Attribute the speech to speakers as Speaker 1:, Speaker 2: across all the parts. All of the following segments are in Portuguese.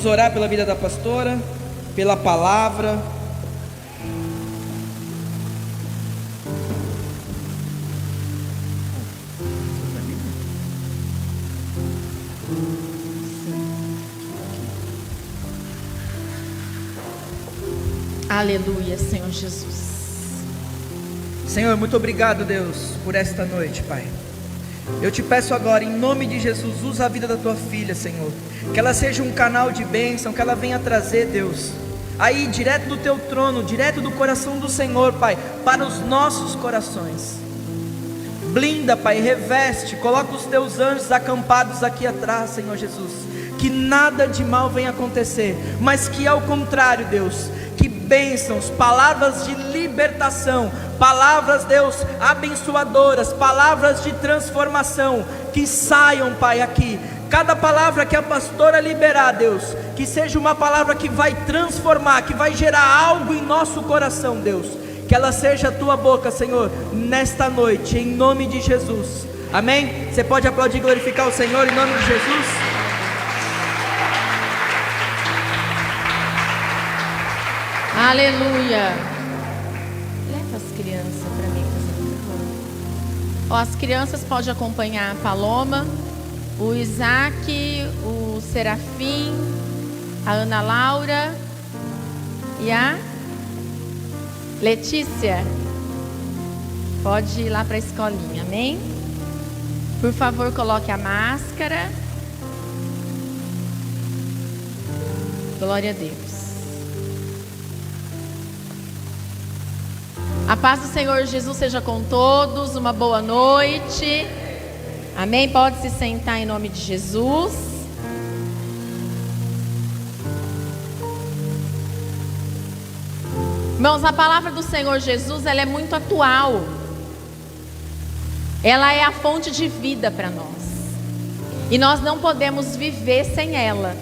Speaker 1: Vamos orar pela vida da pastora, pela palavra.
Speaker 2: Aleluia, Senhor Jesus.
Speaker 1: Senhor, muito obrigado, Deus, por esta noite, Pai. Eu te peço agora, em nome de Jesus, usa a vida da tua filha, Senhor. Que ela seja um canal de bênção, que ela venha trazer, Deus, aí direto do teu trono, direto do coração do Senhor, Pai, para os nossos corações. Blinda, Pai, reveste, coloca os teus anjos acampados aqui atrás, Senhor Jesus. Que nada de mal venha acontecer, mas que ao contrário, Deus, que bênçãos, palavras de libertação, palavras, Deus, abençoadoras, palavras de transformação, que saiam, Pai, aqui. Cada palavra que a pastora liberar, Deus, que seja uma palavra que vai transformar, que vai gerar algo em nosso coração, Deus. Que ela seja a tua boca, Senhor, nesta noite, em nome de Jesus. Amém? Você pode aplaudir e glorificar o Senhor em nome de Jesus?
Speaker 2: Aleluia. Leva as crianças para mim, por favor. As crianças podem acompanhar a Paloma, o Isaac, o Serafim, a Ana Laura e a Letícia. Pode ir lá para a escolinha, amém? Por favor, coloque a máscara. Glória a Deus. A paz do Senhor Jesus seja com todos, uma boa noite, amém? Pode se sentar em nome de Jesus. Irmãos, a palavra do Senhor Jesus, ela é muito atual, ela é a fonte de vida para nós, e nós não podemos viver sem ela.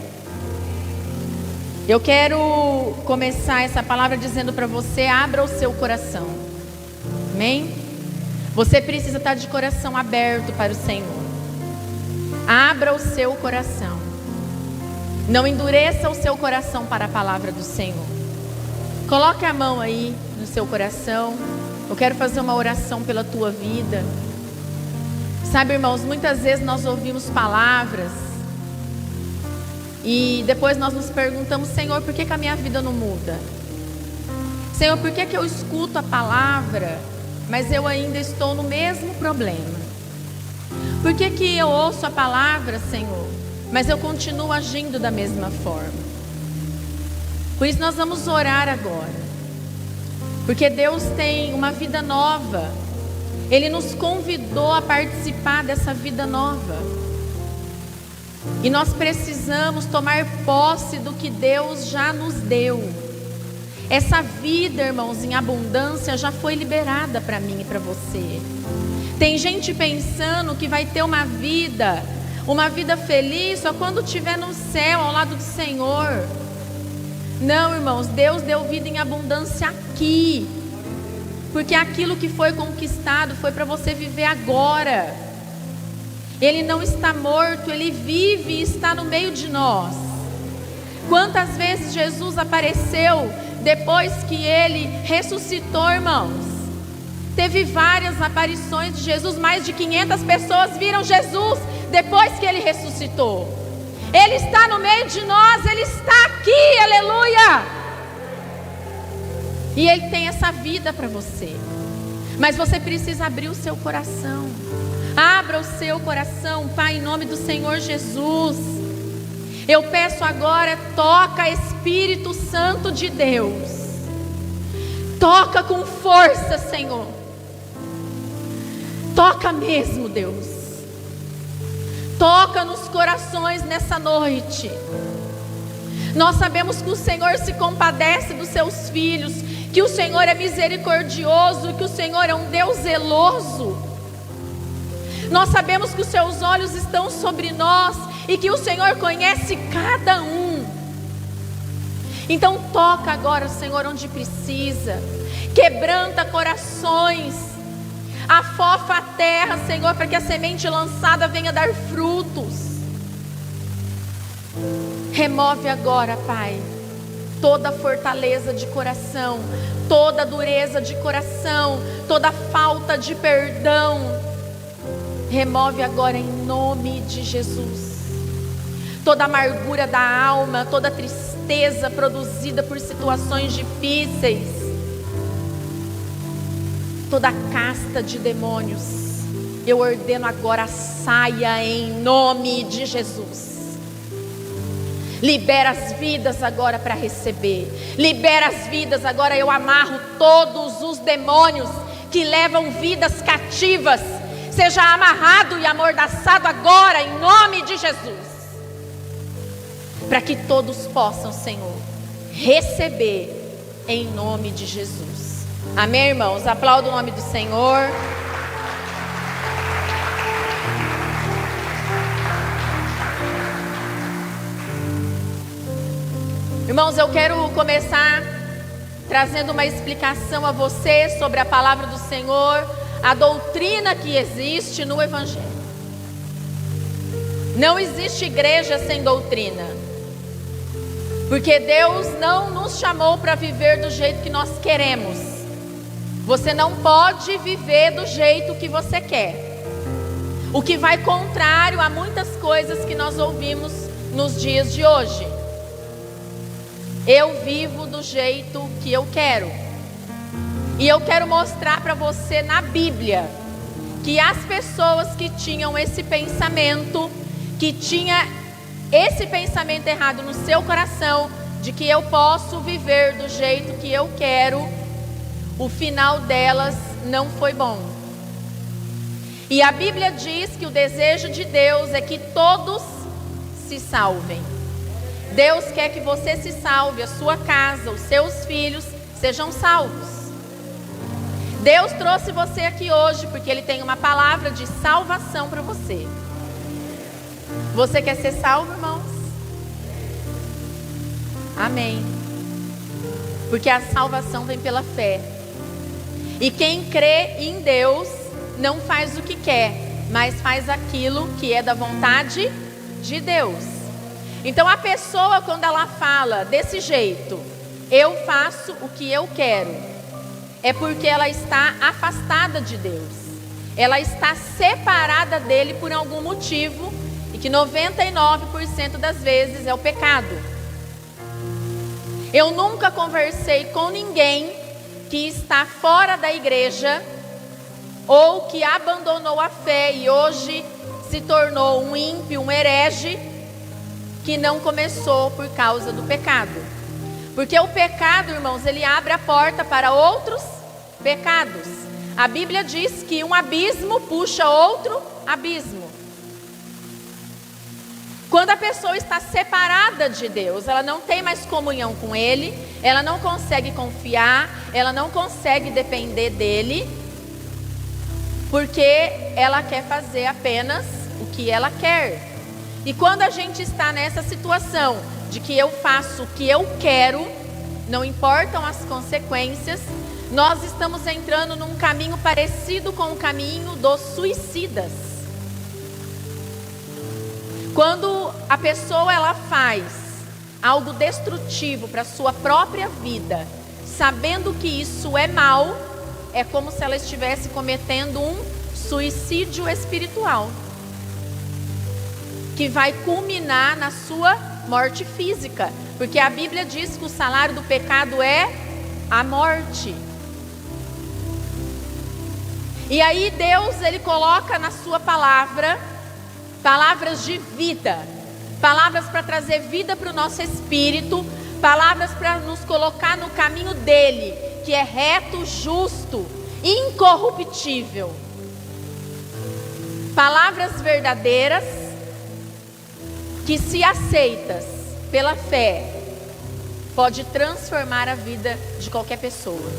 Speaker 2: Eu quero começar essa palavra dizendo para você: abra o seu coração, amém? Você precisa estar de coração aberto para o Senhor. Abra o seu coração, não endureça o seu coração para a palavra do Senhor. Coloque a mão aí no seu coração. Eu quero fazer uma oração pela tua vida. Sabe, irmãos, muitas vezes nós ouvimos palavras e depois nós nos perguntamos: Senhor, por que a minha vida não muda? Senhor, por que eu escuto a palavra, mas eu ainda estou no mesmo problema? Por que eu ouço a palavra, Senhor, mas eu continuo agindo da mesma forma? Por isso nós vamos orar agora, porque Deus tem uma vida nova. Ele nos convidou a participar dessa vida nova, e nós precisamos tomar posse do que Deus já nos deu. Essa vida, irmãos, em abundância já foi liberada para mim e para você. Tem gente pensando que vai ter uma vida feliz só quando estiver no céu ao lado do Senhor. Não, irmãos, Deus deu vida em abundância aqui, porque aquilo que foi conquistado foi para você viver agora. Ele não está morto, Ele vive e está no meio de nós. Quantas vezes Jesus apareceu depois que Ele ressuscitou, irmãos? Teve várias aparições de Jesus. Mais de 500 pessoas viram Jesus depois que Ele ressuscitou. Ele está no meio de nós, Ele está aqui, aleluia. E Ele tem essa vida para você, mas você precisa abrir o seu coração. Abra o seu coração, Pai, em nome do Senhor Jesus. Eu peço agora, toca, Espírito Santo de Deus. Toca com força, Senhor. Toca mesmo, Deus. Toca nos corações nessa noite. Nós sabemos que o Senhor se compadece dos seus filhos, que o Senhor é misericordioso, que o Senhor é um Deus zeloso. Nós sabemos que os seus olhos estão sobre nós e que o Senhor conhece cada um. Então toca agora, Senhor, onde precisa. Quebranta corações. Afofa a terra, Senhor, para que a semente lançada venha dar frutos. Remove agora, Pai, toda fortaleza de coração, toda dureza de coração, toda falta de perdão. Remove agora em nome de Jesus. Toda amargura da alma, toda tristeza produzida por situações difíceis, toda casta de demônios, eu ordeno agora, saia em nome de Jesus. Libera as vidas agora para receber. Libera as vidas agora. Eu amarro todos os demônios que levam vidas cativas. Seja amarrado e amordaçado agora em nome de Jesus. Para que todos possam, Senhor, receber em nome de Jesus. Amém, irmãos? Aplauda o nome do Senhor. Irmãos, eu quero começar trazendo uma explicação a você sobre a palavra do Senhor, a doutrina que existe no Evangelho. Não existe igreja sem doutrina, porque Deus não nos chamou para viver do jeito que nós queremos. Você não pode viver do jeito que você quer, o que vai contrário a muitas coisas que nós ouvimos nos dias de hoje. Eu vivo do jeito que eu quero. E eu quero mostrar para você na Bíblia que as pessoas que tinham esse pensamento, que tinha esse pensamento errado no seu coração, de que eu posso viver do jeito que eu quero, o final delas não foi bom. E a Bíblia diz que o desejo de Deus é que todos se salvem. Deus quer que você se salve, a sua casa, os seus filhos sejam salvos. Deus trouxe você aqui hoje porque Ele tem uma palavra de salvação para você. Você quer ser salvo, irmãos? Amém. Porque a salvação vem pela fé. E quem crê em Deus não faz o que quer, mas faz aquilo que é da vontade de Deus. Então a pessoa, quando ela fala desse jeito, eu faço o que eu quero, é porque ela está afastada de Deus. Ela está separada dele por algum motivo, e que 99% das vezes é o pecado. Eu nunca conversei com ninguém que está fora da igreja, ou que abandonou a fé e hoje se tornou um ímpio, um herege, que não começou por causa do pecado. Porque o pecado, irmãos, ele abre a porta para outros pecados. A Bíblia diz que um abismo puxa outro abismo. Quando a pessoa está separada de Deus, ela não tem mais comunhão com Ele, ela não consegue confiar, ela não consegue depender dEle, porque ela quer fazer apenas o que ela quer. E quando a gente está nessa situação de que eu faço o que eu quero, não importam as consequências, nós estamos entrando num caminho parecido com o caminho dos suicidas. Quando a pessoa ela faz algo destrutivo para a sua própria vida, sabendo que isso é mal, é como se ela estivesse cometendo um suicídio espiritual, que vai culminar na sua morte física, porque a Bíblia diz que o salário do pecado é a morte. E aí Deus, Ele coloca na sua palavra, palavras de vida, palavras para trazer vida para o nosso espírito, palavras para nos colocar no caminho dEle, que é reto, justo, incorruptível. Palavras verdadeiras, que se aceitas pela fé, pode transformar a vida de qualquer pessoa.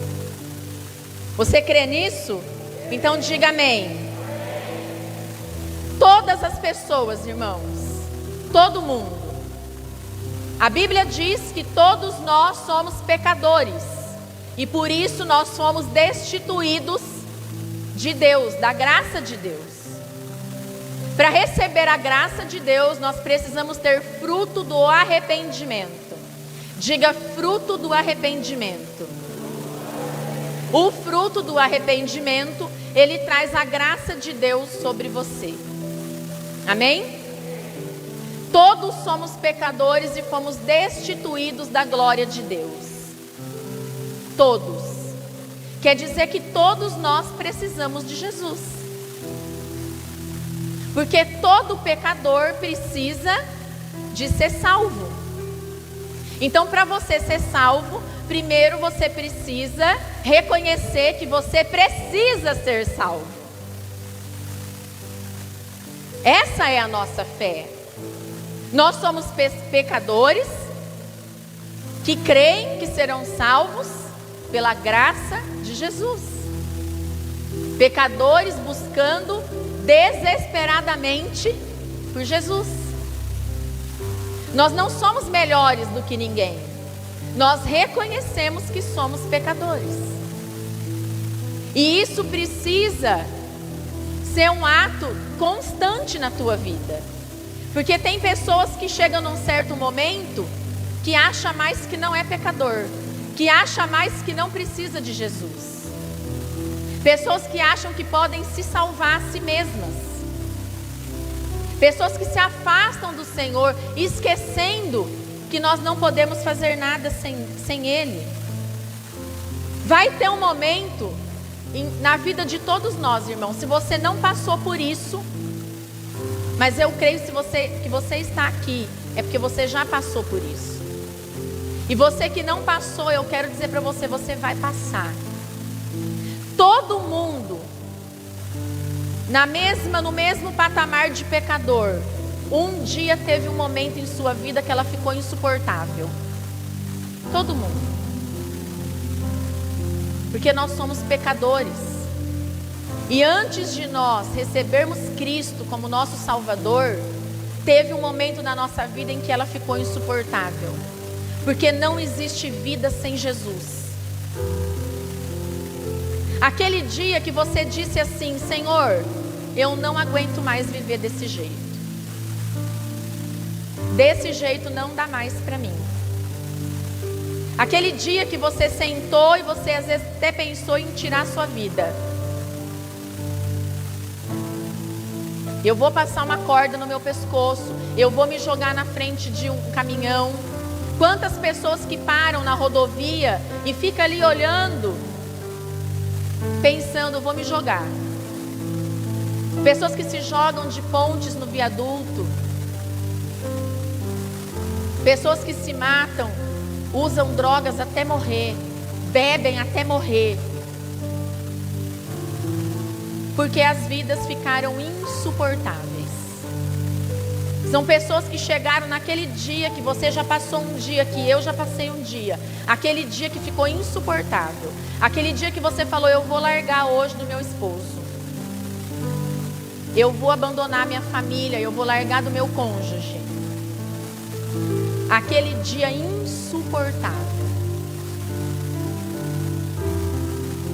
Speaker 2: Você crê nisso? Então diga amém. Todas as pessoas, irmãos, todo mundo. A Bíblia diz que todos nós somos pecadores, e por isso nós somos destituídos de Deus, da graça de Deus. Para receber a graça de Deus, nós precisamos ter fruto do arrependimento. Diga: fruto do arrependimento. O fruto do arrependimento, ele traz a graça de Deus sobre você. Amém? Todos somos pecadores e fomos destituídos da glória de Deus. Todos. Quer dizer que todos nós precisamos de Jesus. Porque todo pecador precisa de ser salvo. Então, para você ser salvo, primeiro você precisa reconhecer que você precisa ser salvo. Essa é a nossa fé. Nós somos pecadores que creem que serão salvos pela graça de Jesus. Pecadores buscando desesperadamente por Jesus. Nós não somos melhores do que ninguém. Nós reconhecemos que somos pecadores. E isso precisa ser um ato constante na tua vida. Porque tem pessoas que chegam num certo momento que acha mais que não é pecador, que acha mais que não precisa de Jesus. Pessoas que acham que podem se salvar a si mesmas. Pessoas que se afastam do Senhor, esquecendo que nós não podemos fazer nada sem Ele. Vai ter um momento na vida de todos nós, irmãos. Se você não passou por isso, mas eu creio que você está aqui, é porque você já passou por isso. E você que não passou, eu quero dizer para você, você vai passar. Todo mundo no mesmo patamar de pecador, um dia teve um momento em sua vida que ela ficou insuportável. Todo mundo. Porque nós somos pecadores. E antes de nós recebermos Cristo como nosso Salvador, teve um momento na nossa vida em que ela ficou insuportável. Porque não existe vida sem Jesus. Aquele dia que você disse assim: Senhor, eu não aguento mais viver desse jeito. Desse jeito não dá mais para mim. Aquele dia que você sentou e você às vezes até pensou em tirar a sua vida. Eu vou passar uma corda no meu pescoço, eu vou me jogar na frente de um caminhão. Quantas pessoas que param na rodovia e ficam ali olhando, pensando: vou me jogar. Pessoas que se jogam de pontes no viaduto. Pessoas que se matam, usam drogas até morrer, bebem até morrer. Porque as vidas ficaram insuportáveis. São pessoas que chegaram naquele dia que você já passou um dia, que eu já passei um dia. Aquele dia que ficou insuportável. Aquele dia que você falou: eu vou largar hoje do meu esposo. Eu vou abandonar minha família, eu vou largar do meu cônjuge. Aquele dia insuportável.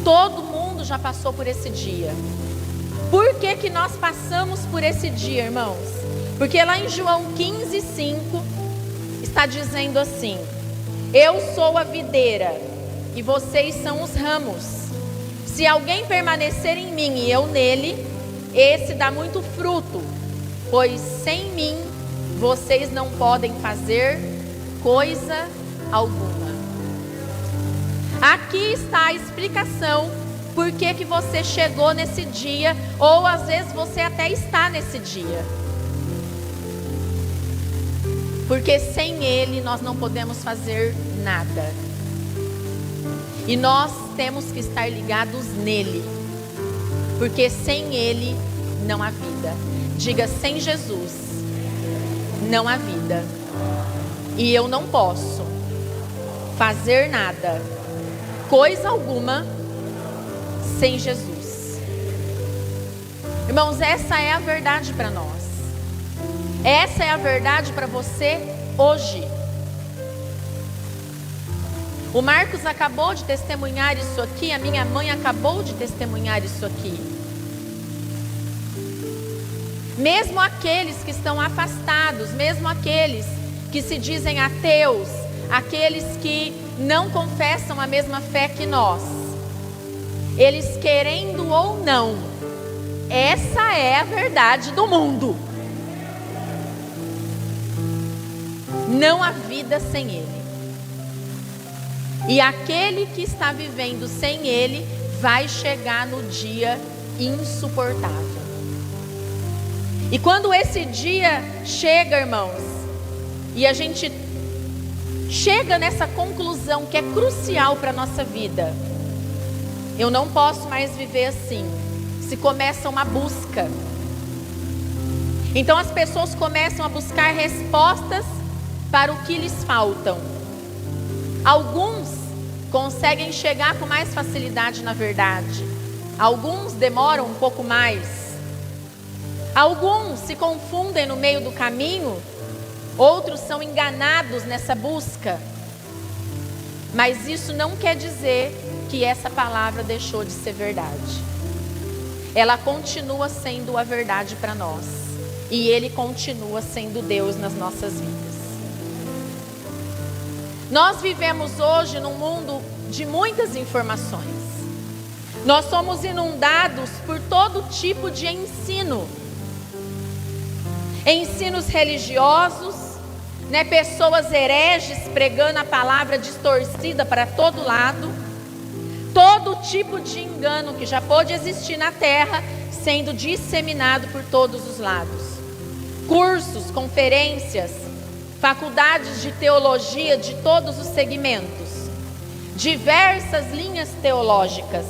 Speaker 2: Todo mundo já passou por esse dia. Por que que nós passamos por esse dia, irmãos? Porque lá em João 15:5 está dizendo assim: eu sou a videira e vocês são os ramos. Se alguém permanecer em mim e eu nele, esse dá muito fruto, pois sem mim vocês não podem fazer coisa alguma. Aqui está a explicação por que você chegou nesse dia, ou às vezes você até está nesse dia. Porque sem Ele nós não podemos fazer nada. E nós temos que estar ligados nele. Porque sem Ele não há vida. Diga: sem Jesus não há vida. E eu não posso fazer nada, coisa alguma, sem Jesus. Irmãos, essa é a verdade para nós. Essa é a verdade para você hoje. O Marcos acabou de testemunhar isso aqui, a minha mãe acabou de testemunhar isso aqui. Mesmo aqueles que estão afastados, mesmo aqueles que se dizem ateus, aqueles que não confessam a mesma fé que nós, eles querendo ou não, essa é a verdade do mundo. Não há vida sem Ele. E aquele que está vivendo sem Ele vai chegar no dia insuportável. E quando esse dia chega, irmãos, e a gente chega nessa conclusão que é crucial para a nossa vida, eu não posso mais viver assim. Se começa uma busca. Então as pessoas começam a buscar respostas para o que lhes faltam. Alguns conseguem chegar com mais facilidade na verdade. Alguns demoram um pouco mais. Alguns se confundem no meio do caminho. Outros são enganados nessa busca. Mas isso não quer dizer que essa palavra deixou de ser verdade. Ela continua sendo a verdade para nós. E Ele continua sendo Deus nas nossas vidas. Nós vivemos hoje num mundo de muitas informações. Nós somos inundados por todo tipo de ensino. Ensinos religiosos, pessoas hereges pregando a palavra distorcida para todo lado. Todo tipo de engano que já pôde existir na terra sendo disseminado por todos os lados. Cursos, conferências, faculdades de teologia de todos os segmentos, diversas linhas teológicas,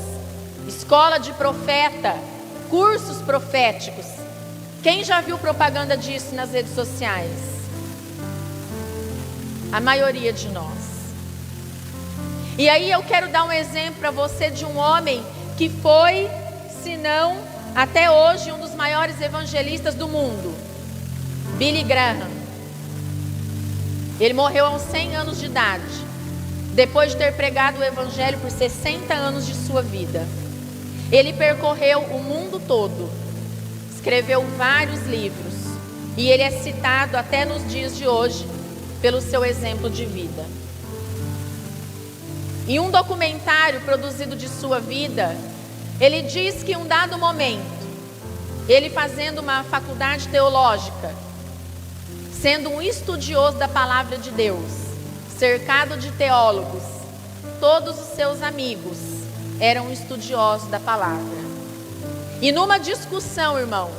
Speaker 2: escola de profeta, cursos proféticos. Quem já viu propaganda disso nas redes sociais? A maioria de nós. E aí eu quero dar um exemplo para você de um homem que foi, se não, até hoje, um dos maiores evangelistas do mundo. Billy Graham. Ele morreu aos 100 anos de idade, depois de ter pregado o evangelho por 60 anos de sua vida. Ele percorreu o mundo todo, escreveu vários livros, e ele é citado até nos dias de hoje pelo seu exemplo de vida. Em um documentário produzido de sua vida, ele diz que em um dado momento, ele fazendo uma faculdade teológica, sendo um estudioso da palavra de Deus, cercado de teólogos, todos os seus amigos eram estudiosos da palavra. E numa discussão, irmãos,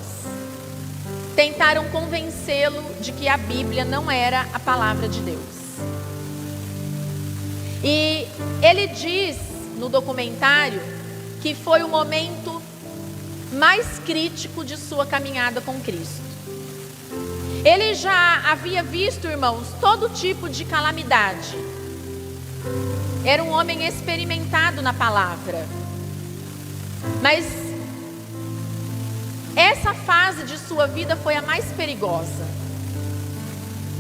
Speaker 2: tentaram convencê-lo de que a Bíblia não era a palavra de Deus. E ele diz no documentário que foi o momento mais crítico de sua caminhada com Cristo. Ele já havia visto, irmãos, todo tipo de calamidade. Era um homem experimentado na palavra. Mas essa fase de sua vida foi a mais perigosa,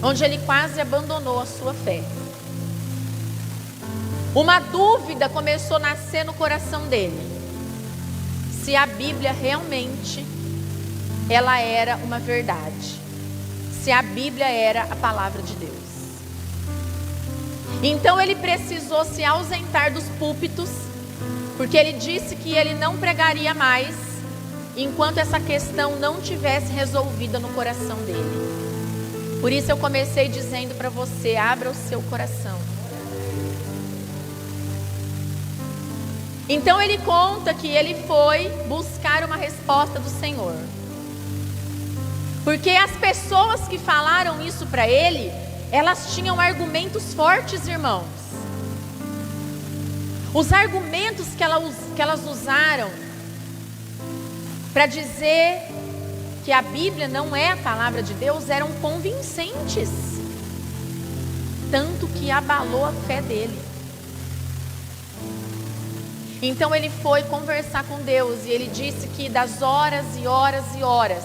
Speaker 2: onde ele quase abandonou a sua fé. Uma dúvida começou a nascer no coração dele, se a Bíblia realmente ela era uma verdade, se a Bíblia era a palavra de Deus. Então ele precisou se ausentar dos púlpitos, porque ele disse que ele não pregaria mais enquanto essa questão não tivesse resolvida no coração dele. Por isso eu comecei dizendo para você: abra o seu coração. Então ele conta que ele foi buscar uma resposta do Senhor, porque as pessoas que falaram isso para ele, elas tinham argumentos fortes, irmãos. Os argumentos que elas usaram para dizer que a Bíblia não é a palavra de Deus eram convincentes, tanto que abalou a fé dele. Então ele foi conversar com Deus e ele disse que das horas e horas e horas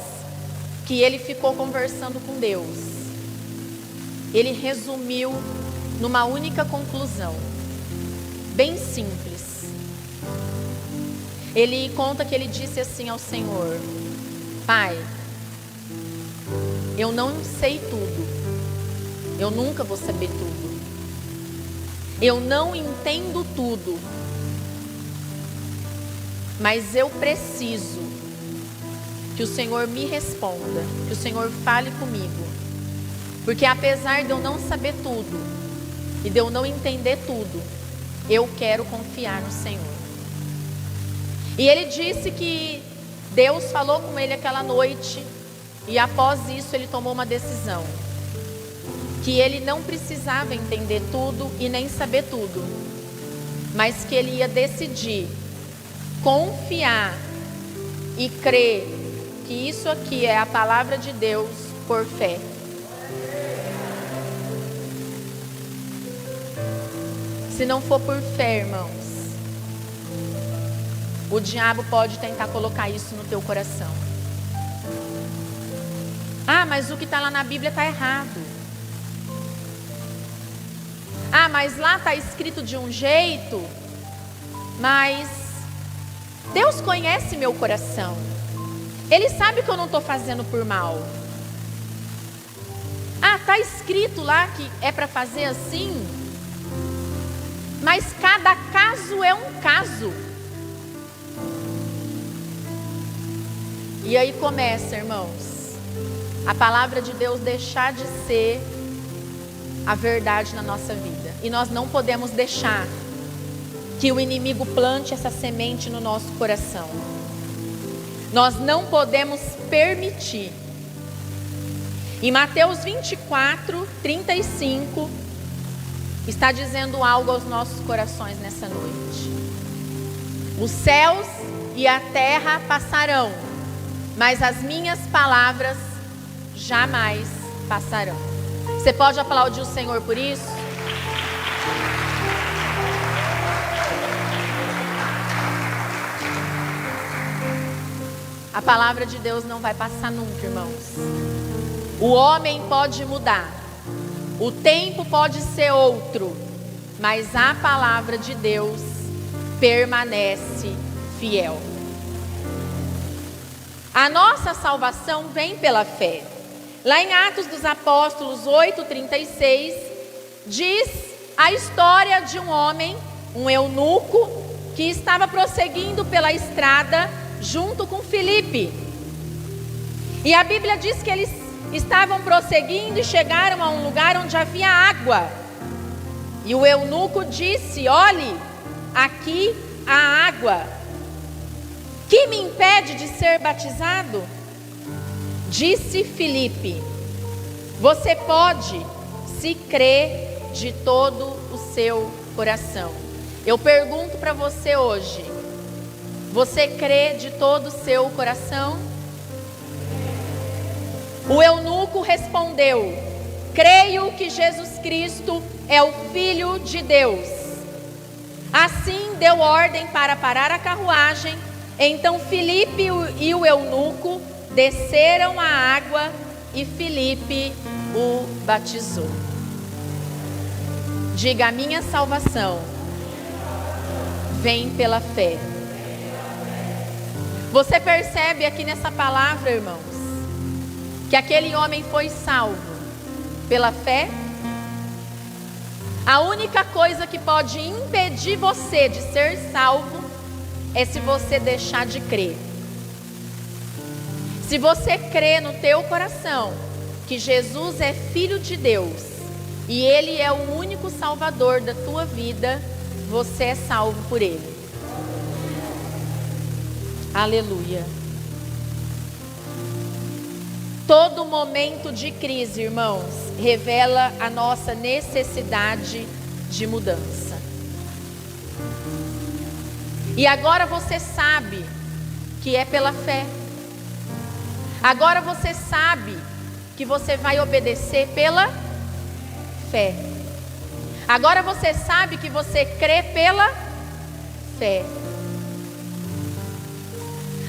Speaker 2: que ele ficou conversando com Deus, ele resumiu numa única conclusão, bem simples. Ele conta que ele disse assim ao Senhor: Pai, eu não sei tudo. Eu nunca vou saber tudo. Eu não entendo tudo. Mas eu preciso que o Senhor me responda, que o Senhor fale comigo. Porque apesar de eu não saber tudo e de eu não entender tudo, eu quero confiar no Senhor. E ele disse que Deus falou com ele aquela noite e após isso ele tomou uma decisão. Que ele não precisava entender tudo e nem saber tudo, mas que ele ia decidir confiar e crer que isso aqui é a palavra de Deus por fé. Se não for por fé, irmãos, o diabo pode tentar colocar isso no teu coração. Ah, mas o que está lá na Bíblia está errado. Ah, mas lá está escrito de um jeito, mas Deus conhece meu coração. Ele sabe que eu não estou fazendo por mal. Ah, está escrito lá que é para fazer assim, mas cada caso é um caso. E aí começa, irmãos, a palavra de Deus deixar de ser a verdade na nossa vida. E nós não podemos deixar que o inimigo plante essa semente no nosso coração. Nós não podemos permitir. Em Mateus 24, 35, está dizendo algo aos nossos corações nessa noite. Os céus e a terra passarão, mas as minhas palavras jamais passarão. Você pode aplaudir o Senhor por isso? A palavra de Deus não vai passar nunca, irmãos. O homem pode mudar, o tempo pode ser outro, mas a palavra de Deus permanece fiel. A nossa salvação vem pela fé. Lá em Atos dos Apóstolos 8:36, diz a história de um homem, um eunuco, que estava prosseguindo pela estrada junto com Filipe. E a Bíblia diz que eles estavam prosseguindo e chegaram a um lugar onde havia água. E o eunuco disse: olhe, aqui há água. Que me impede de ser batizado? Disse Filipe: você pode, se crer de todo o seu coração. Eu pergunto para você hoje: você crê de todo o seu coração? O eunuco respondeu: creio que Jesus Cristo é o Filho de Deus. Assim deu ordem para parar a carruagem. Então Filipe e o eunuco desceram a água e Filipe o batizou. Diga: a minha salvação vem pela fé. Você percebe aqui nessa palavra, irmãos, que aquele homem foi salvo pela fé? A única coisa que pode impedir você de ser salvo é se você deixar de crer. Se você crê no teu coração que Jesus é Filho de Deus e Ele é o único Salvador da tua vida, você é salvo por Ele. Aleluia. Todo momento de crise, irmãos, revela a nossa necessidade de mudança. E agora você sabe que é pela fé. Agora você sabe que você vai obedecer pela fé. Agora você sabe que você crê pela fé.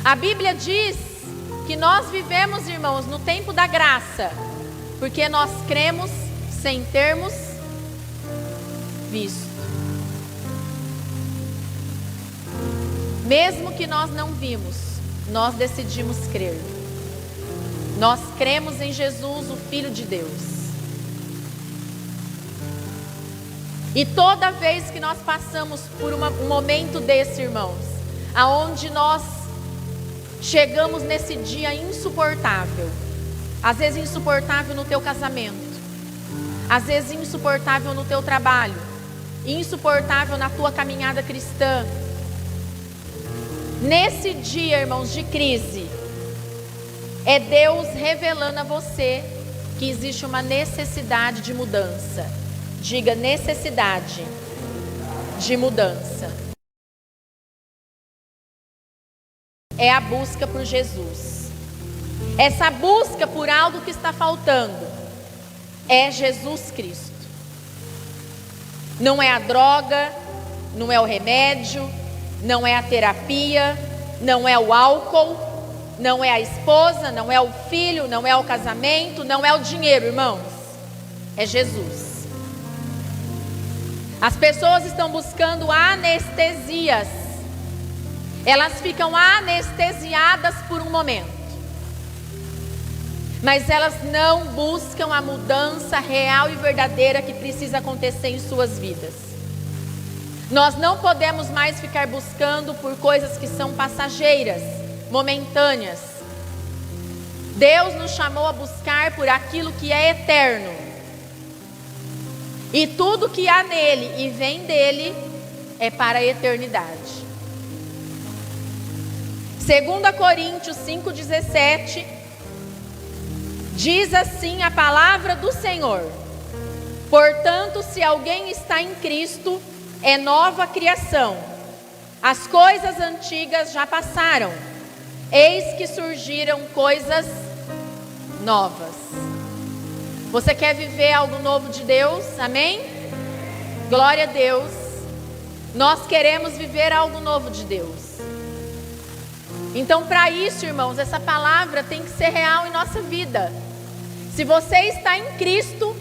Speaker 2: A Bíblia diz que nós vivemos, irmãos, no tempo da graça, porque nós cremos sem termos visto. Mesmo que nós não vimos, nós decidimos crer. Nós cremos em Jesus, o Filho de Deus. E toda vez que nós passamos por um momento desse, irmãos, aonde nós chegamos nesse dia insuportável, às vezes insuportável no teu casamento, às vezes insuportável no teu trabalho, insuportável na tua caminhada cristã. Nesse dia, irmãos, de crise, é Deus revelando a você que existe uma necessidade de mudança. Diga: necessidade de mudança. É a busca por Jesus. Essa busca por algo que está faltando é Jesus Cristo. Não é a droga, não é o remédio, não é a terapia, não é o álcool, não é a esposa, não é o filho, não é o casamento, não é o dinheiro, irmãos. É Jesus. As pessoas estão buscando anestesias. Elas ficam anestesiadas por um momento, mas elas não buscam a mudança real e verdadeira que precisa acontecer em suas vidas. Nós não podemos mais ficar buscando por coisas que são passageiras, momentâneas. Deus nos chamou a buscar por aquilo que é eterno. E tudo que há nele e vem dele é para a eternidade. 2 Coríntios 5,17 diz assim a palavra do Senhor: portanto, se alguém está em Cristo, é nova criação. As coisas antigas já passaram, eis que surgiram coisas novas. Você quer viver algo novo de Deus? Amém? Glória a Deus. Nós queremos viver algo novo de Deus. Então, para isso, irmãos, essa palavra tem que ser real em nossa vida. Se você está em Cristo,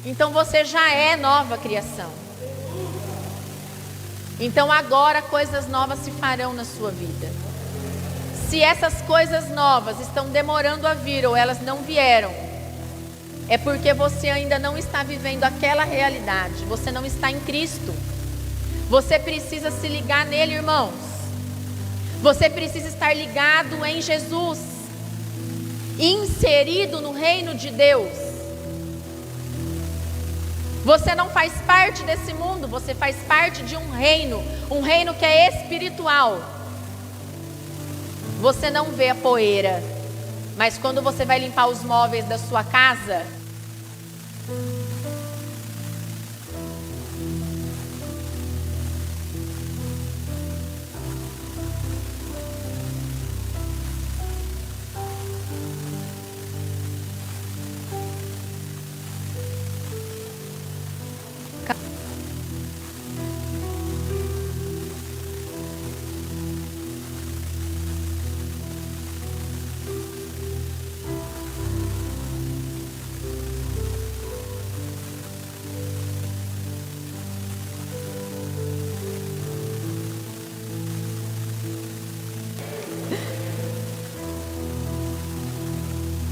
Speaker 2: então você já é nova criação. Então agora coisas novas se farão na sua vida. Se essas coisas novas estão demorando a vir ou elas não vieram, é porque você ainda não está vivendo aquela realidade. Você não está em Cristo. Você precisa se ligar nele, irmãos. Você precisa estar ligado em Jesus, inserido no reino de Deus. Você não faz parte desse mundo, você faz parte de um reino que é espiritual. Você não vê a poeira, mas quando você vai limpar os móveis da sua casa,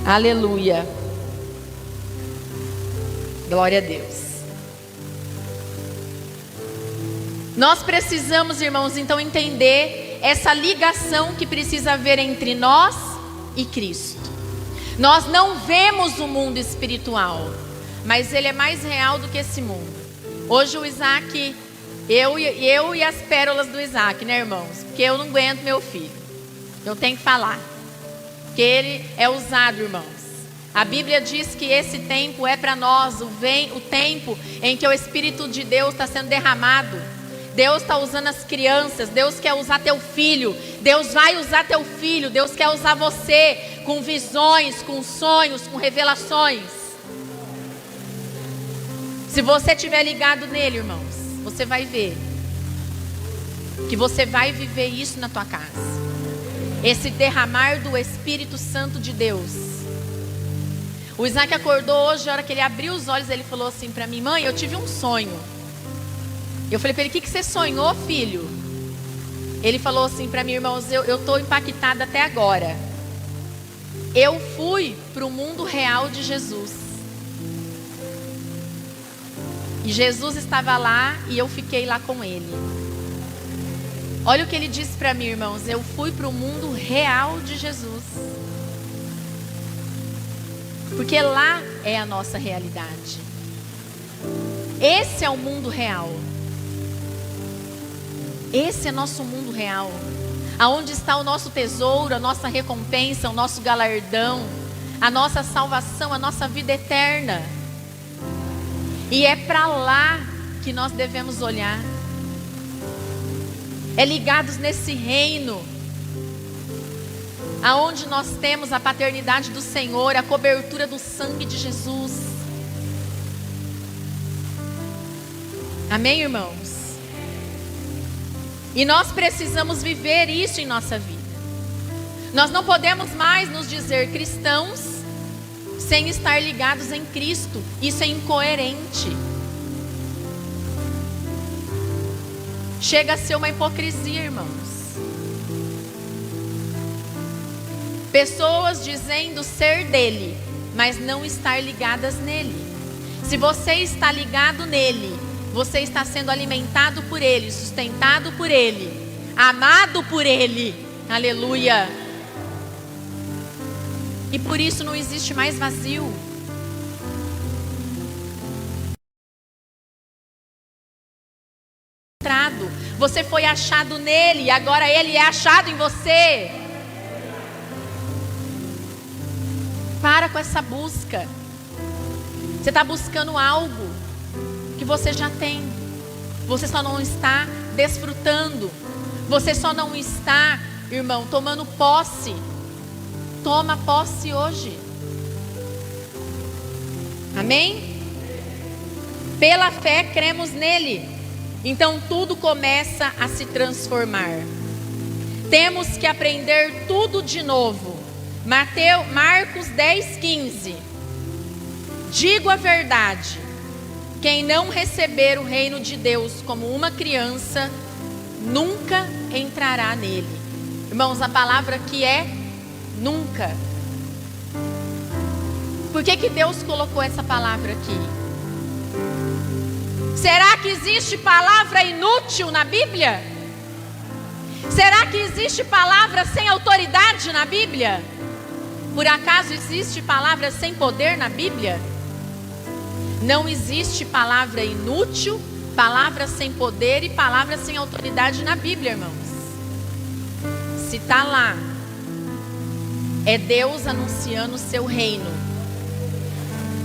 Speaker 2: aleluia, glória a Deus. Nós precisamos, irmãos, então entender essa ligação que precisa haver entre nós e Cristo. Nós não vemos o mundo espiritual, mas ele é mais real do que esse mundo. Hoje o Isaac, eu e as pérolas do Isaac, né, irmãos? Porque eu não aguento meu filho, eu tenho que falar, porque ele é usado, irmãos. A Bíblia diz que esse tempo é para nós, o tempo em que o Espírito de Deus está sendo derramado. Deus está usando as crianças, Deus quer usar teu filho, Deus vai usar teu filho, Deus quer usar você com visões, com sonhos, com revelações. Se você estiver ligado nele, irmãos, você vai ver que você vai viver isso na tua casa. Esse derramar do Espírito Santo de Deus. O Isaac acordou hoje, a hora que ele abriu os olhos, ele falou assim para mim: mãe, eu tive um sonho. Eu falei para ele: o que você sonhou, filho? Ele falou assim para mim: irmãos, eu estou impactada até agora. Eu fui para o mundo real de Jesus. E Jesus estava lá e eu fiquei lá com ele. Olha o que ele disse para mim, irmãos. Eu fui para o mundo real de Jesus. Porque lá é a nossa realidade. Esse é o mundo real. Esse é nosso mundo real. Aonde está o nosso tesouro, a nossa recompensa, o nosso galardão, a nossa salvação, a nossa vida eterna. E é para lá que nós devemos olhar. É ligados nesse reino, aonde nós temos a paternidade do Senhor, a cobertura do sangue de Jesus. Amém, irmãos? E nós precisamos viver isso em nossa vida. Nós não podemos mais nos dizer cristãos sem estar ligados em Cristo. Isso é incoerente. Chega a ser uma hipocrisia, irmãos. Pessoas dizendo ser dele, mas não estar ligadas nele. Se você está ligado nele, você está sendo alimentado por ele, sustentado por ele, amado por ele. Aleluia. E por isso não existe mais vazio. Você foi achado nele e agora ele é achado em você. Para com essa busca. Você está buscando algo que você já tem. Você só não está desfrutando. Você só não está, irmão, tomando posse. Toma posse hoje. Amém? Pela fé cremos nele. Então tudo começa a se transformar. Temos que aprender tudo de novo. Marcos 10:15. Digo a verdade: quem não receber o reino de Deus como uma criança, nunca entrará nele. Irmãos, a palavra aqui é nunca. Por que Deus colocou essa palavra aqui? Será que existe palavra inútil na Bíblia? Será que existe palavra sem autoridade na Bíblia? Por acaso existe palavra sem poder na Bíblia? Não existe palavra inútil, palavra sem poder e palavra sem autoridade na Bíblia, irmãos. Se está lá, é Deus anunciando o seu reino.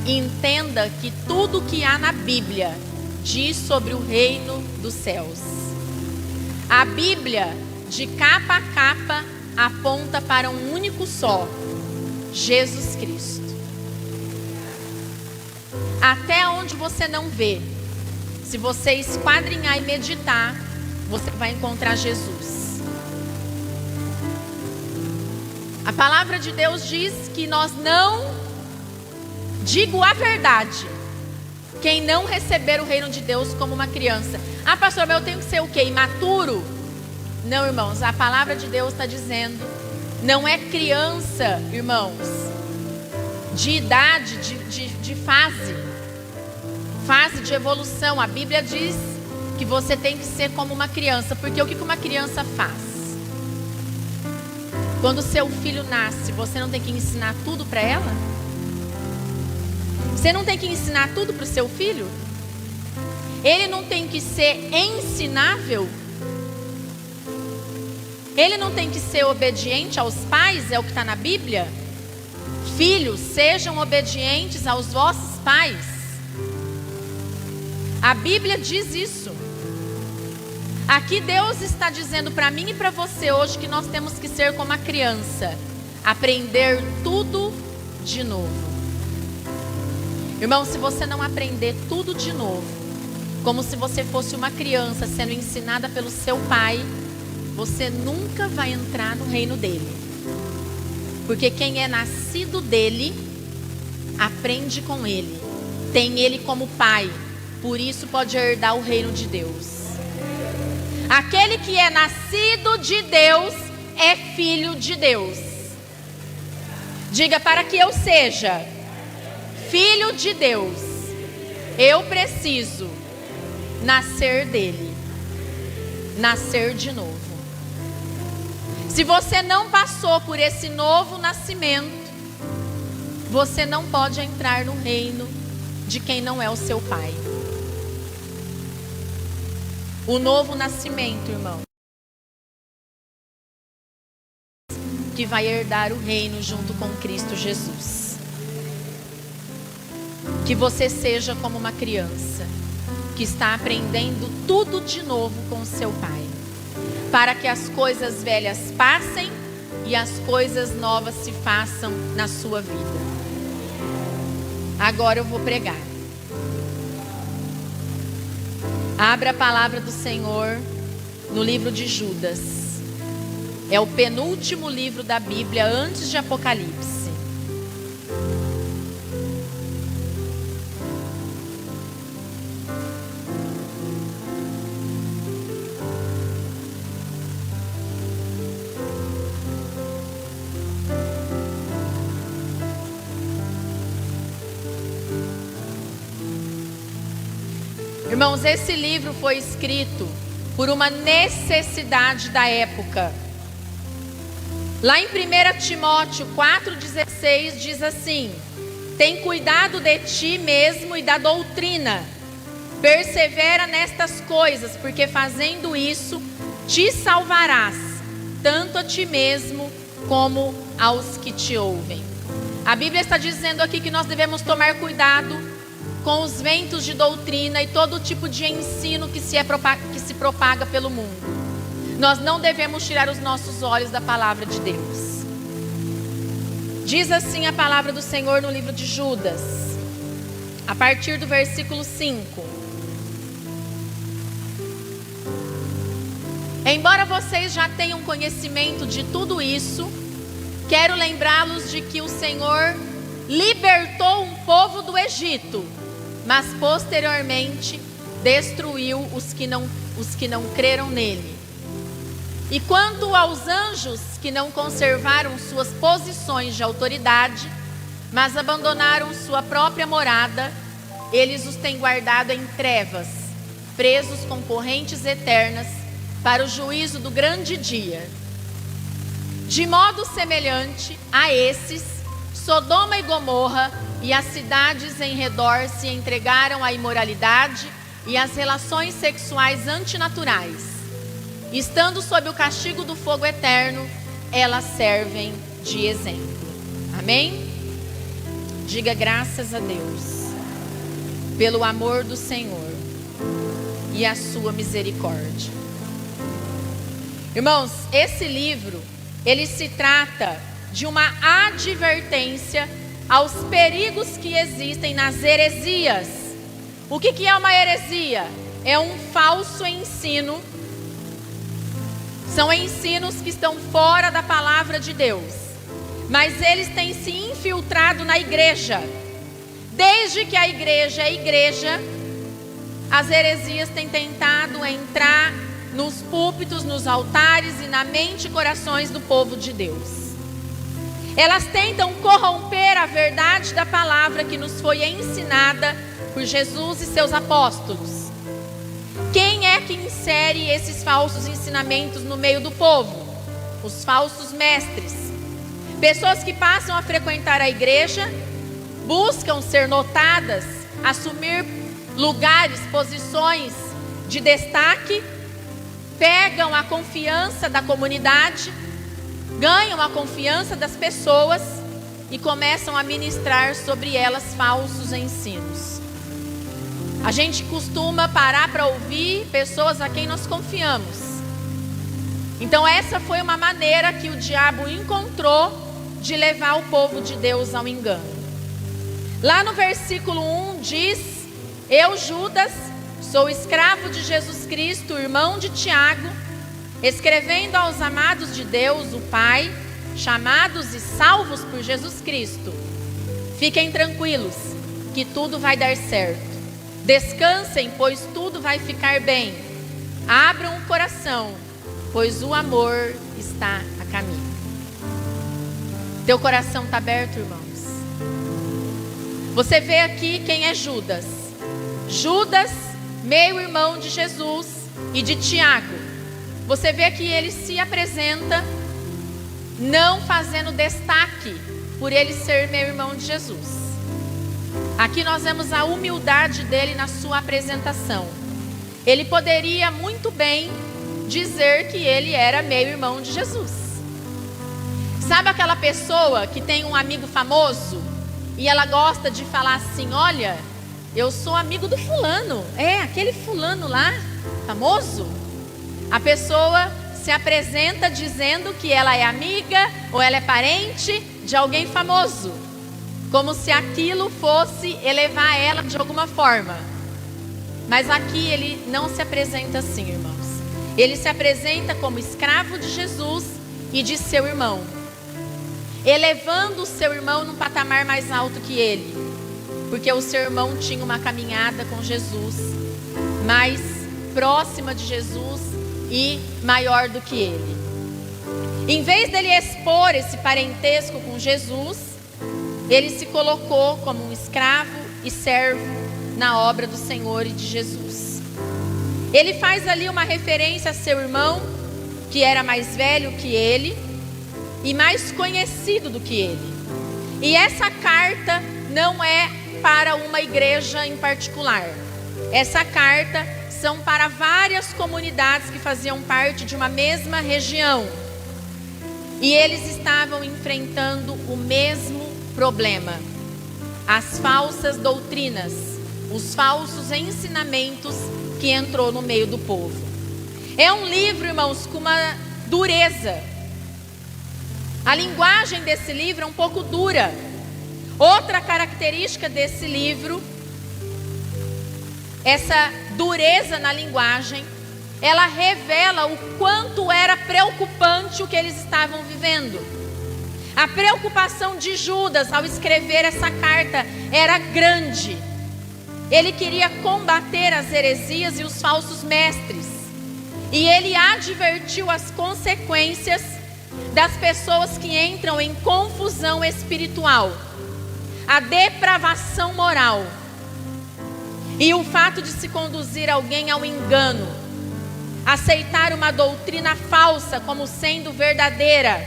Speaker 2: Entenda que tudo que há na Bíblia diz sobre o reino dos céus. A Bíblia, de capa a capa, aponta para um único só: Jesus Cristo. Até onde você não vê, se você esquadrinhar e meditar, você vai encontrar Jesus. A palavra de Deus diz que nós não, digo a verdade, quem não receber o reino de Deus como uma criança. Ah, pastor, mas eu tenho que ser o quê? Imaturo? Não, irmãos, a palavra de Deus está dizendo, não é criança, irmãos, de idade, de fase de evolução. A Bíblia diz que você tem que ser como uma criança, porque o que uma criança faz? Quando seu filho nasce, você não tem que ensinar tudo para ela? Você não tem que ensinar tudo para o seu filho? Ele não tem que ser ensinável? Ele não tem que ser obediente aos pais? É o que está na Bíblia? Filhos, sejam obedientes aos vossos pais. A Bíblia diz isso. Aqui Deus está dizendo para mim e para você hoje que nós temos que ser como a criança, aprender tudo de novo. Irmão, se você não aprender tudo de novo, como se você fosse uma criança sendo ensinada pelo seu pai, você nunca vai entrar no reino dele. Porque quem é nascido dele, aprende com ele, tem ele como pai, por isso pode herdar o reino de Deus. Aquele que é nascido de Deus é filho de Deus. Diga: para que eu seja filho de Deus, eu preciso nascer dele, nascer de novo. Se você não passou por esse novo nascimento, você não pode entrar no reino de quem não é o seu pai. O novo nascimento, irmão, que vai herdar o reino junto com Cristo Jesus. Que você seja como uma criança que está aprendendo tudo de novo com o seu pai, para que as coisas velhas passem e as coisas novas se façam na sua vida. Agora eu vou pregar. Abra a palavra do Senhor no livro de Judas. É o penúltimo livro da Bíblia antes de Apocalipse. Irmãos, esse livro foi escrito por uma necessidade da época. Lá em 1 Timóteo 4,16 diz assim: tem cuidado de ti mesmo e da doutrina, persevera nestas coisas, porque fazendo isso te salvarás, tanto a ti mesmo como aos que te ouvem. A Bíblia está dizendo aqui que nós devemos tomar cuidado com os ventos de doutrina e todo tipo de ensino que se propaga pelo mundo. Nós não devemos tirar os nossos olhos da palavra de Deus. Diz assim a palavra do Senhor no livro de Judas, a partir do versículo 5. Embora vocês já tenham conhecimento de tudo isso, quero lembrá-los de que o Senhor libertou um povo do Egito, mas posteriormente destruiu os que não creram nele. E quanto aos anjos que não conservaram suas posições de autoridade, mas abandonaram sua própria morada, eles os têm guardado em trevas, presos com correntes eternas, para o juízo do grande dia. De modo semelhante a esses, Sodoma e Gomorra e as cidades em redor se entregaram à imoralidade e às relações sexuais antinaturais. Estando sob o castigo do fogo eterno, elas servem de exemplo. Amém? Diga graças a Deus pelo amor do Senhor e a sua misericórdia. Irmãos, esse livro, ele se trata de uma advertência aos perigos que existem nas heresias. O que é uma heresia? É um falso ensino. São ensinos que estão fora da palavra de Deus, mas eles têm se infiltrado na igreja. Desde que a igreja é igreja, as heresias têm tentado entrar nos púlpitos, nos altares e na mente e corações do povo de Deus. Elas tentam corromper a verdade da palavra que nos foi ensinada por Jesus e seus apóstolos. Quem é que insere esses falsos ensinamentos no meio do povo? Os falsos mestres. Pessoas que passam a frequentar a igreja, buscam ser notadas, assumir lugares, posições de destaque, pegam a confiança da comunidade, ganham a confiança das pessoas e começam a ministrar sobre elas falsos ensinos. A gente costuma parar para ouvir pessoas a quem nós confiamos. Então essa foi uma maneira que o diabo encontrou de levar o povo de Deus ao engano. Lá no versículo 1 diz: eu, Judas, sou escravo de Jesus Cristo, irmão de Tiago, escrevendo aos amados de Deus, o Pai, chamados e salvos por Jesus Cristo. Fiquem tranquilos, que tudo vai dar certo. Descansem, pois tudo vai ficar bem. Abram o coração, pois o amor está a caminho. Teu coração está aberto, irmãos? Você vê aqui quem é Judas. Judas, meio-irmão de Jesus e de Tiago. Você vê que ele se apresenta não fazendo destaque por ele ser meio-irmão de Jesus. Aqui nós vemos a humildade dele na sua apresentação. Ele poderia muito bem dizer que ele era meio-irmão de Jesus. Sabe aquela pessoa que tem um amigo famoso e ela gosta de falar assim: olha, eu sou amigo do fulano, aquele fulano lá, famoso. A pessoa se apresenta dizendo que ela é amiga ou ela é parente de alguém famoso, como se aquilo fosse elevar ela de alguma forma. Mas aqui ele não se apresenta assim, irmãos. Ele se apresenta como escravo de Jesus e de seu irmão, elevando o seu irmão num patamar mais alto que ele, porque o seu irmão tinha uma caminhada com Jesus mais próxima de Jesus e maior do que ele. Em vez dele expor esse parentesco com Jesus, ele se colocou como um escravo e servo na obra do Senhor e de Jesus. Ele faz ali uma referência a seu irmão, que era mais velho que ele e mais conhecido do que ele. E essa carta não é para uma igreja em particular. Essa carta são para várias comunidades que faziam parte de uma mesma região. E eles estavam enfrentando o mesmo problema: as falsas doutrinas, os falsos ensinamentos que entrou no meio do povo. É um livro, irmãos, com uma dureza. A linguagem desse livro é um pouco dura. Outra característica desse livro, essa dureza na linguagem, ela revela o quanto era preocupante o que eles estavam vivendo. A preocupação de Judas ao escrever essa carta era grande. Ele queria combater as heresias e os falsos mestres. E ele advertiu as consequências das pessoas que entram em confusão espiritual, a depravação moral e o fato de se conduzir alguém ao engano, aceitar uma doutrina falsa como sendo verdadeira,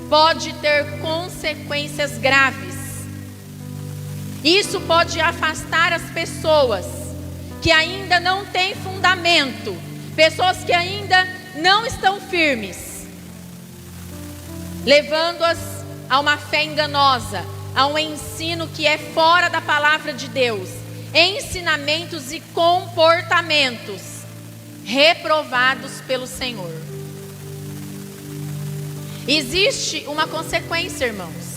Speaker 2: pode ter consequências graves. Isso pode afastar as pessoas que ainda não têm fundamento, pessoas que ainda não estão firmes, levando-as a uma fé enganosa, a um ensino que é fora da palavra de Deus, ensinamentos e comportamentos reprovados pelo Senhor. Existe uma consequência, irmãos.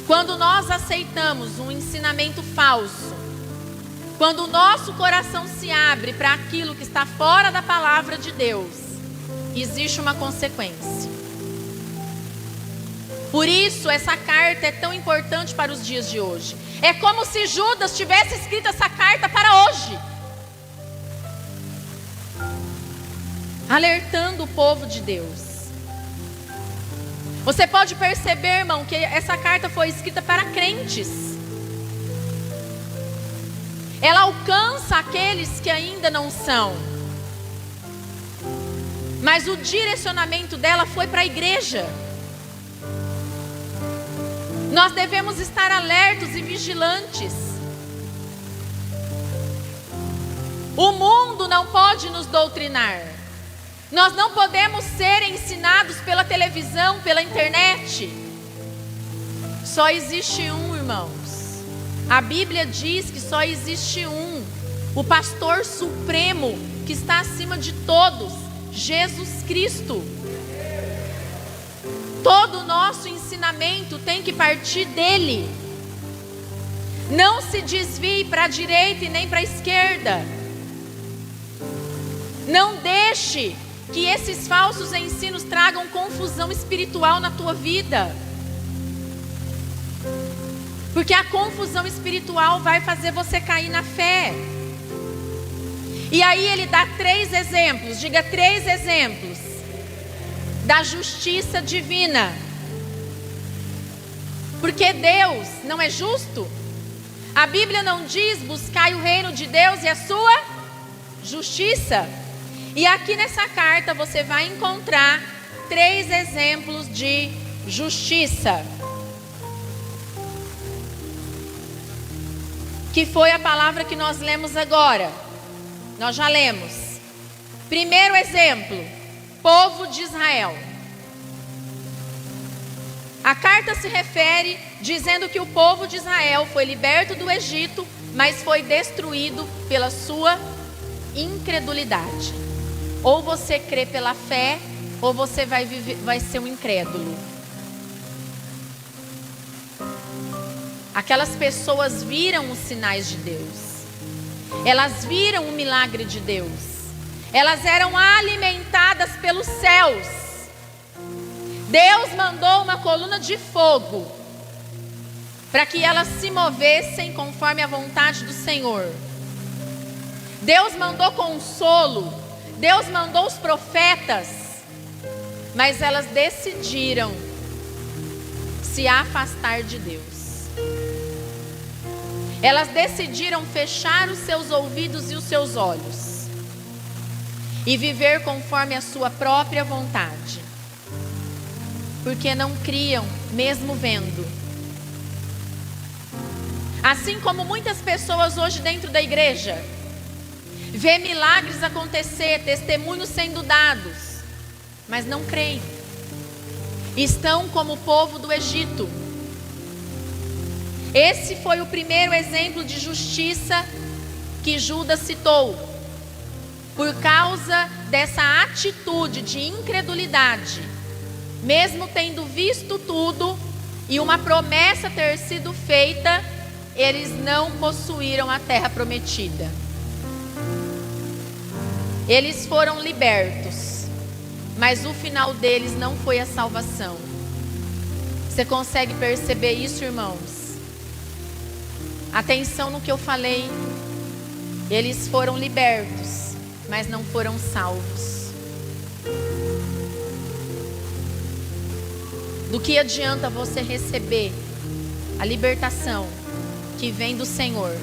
Speaker 2: Quando nós aceitamos um ensinamento falso, quando o nosso coração se abre para aquilo que está fora da palavra de Deus, existe uma consequência. Por isso essa carta é tão importante para os dias de hoje. É como se Judas tivesse escrito essa carta para hoje, alertando o povo de Deus. Você pode perceber, irmão, que essa carta foi escrita para crentes. Ela alcança aqueles que ainda não são. Mas o direcionamento dela foi para a igreja. Nós devemos estar alertos e vigilantes. O mundo não pode nos doutrinar. Nós não podemos ser ensinados pela televisão, pela internet. Só existe um, irmãos. A Bíblia diz que só existe um, o pastor supremo que está acima de todos, Jesus Cristo. Todo o nosso ensinamento tem que partir dele. Não se desvie para a direita e nem para a esquerda. Não deixe que esses falsos ensinos tragam confusão espiritual na tua vida. Porque a confusão espiritual vai fazer você cair na fé. E aí ele dá 3 exemplos, diga 3 exemplos da justiça divina. Porque Deus não é justo? A Bíblia não diz: buscai o reino de Deus e a sua justiça? E aqui nessa carta você vai encontrar 3 exemplos de justiça, que foi a palavra que nós lemos agora. Nós já lemos. Primeiro exemplo, povo de Israel. A carta se refere dizendo que o povo de Israel foi liberto do Egito, mas foi destruído pela sua incredulidade. Ou você crê pela fé, ou você vai ser um incrédulo. Aquelas pessoas viram os sinais de Deus. Elas viram o milagre de Deus. Elas eram alimentadas pelos céus. Deus mandou uma coluna de fogo para que elas se movessem conforme a vontade do Senhor. Deus mandou consolo. Deus mandou os profetas. Mas elas decidiram se afastar de Deus. Elas decidiram fechar os seus ouvidos e os seus olhos e viver conforme a sua própria vontade. Porque não criam, mesmo vendo. Assim como muitas pessoas hoje dentro da igreja vê milagres acontecer, testemunhos sendo dados, mas não creem. Estão como o povo do Egito. Esse foi o primeiro exemplo de justiça que Judas citou. Por causa dessa atitude de incredulidade, mesmo tendo visto tudo e uma promessa ter sido feita, eles não possuíram a terra prometida. Eles foram libertos, mas o final deles não foi a salvação. Você consegue perceber isso, irmãos? Atenção no que eu falei. Eles foram libertos, mas não foram salvos. Do que adianta você receber a libertação que vem do Senhor?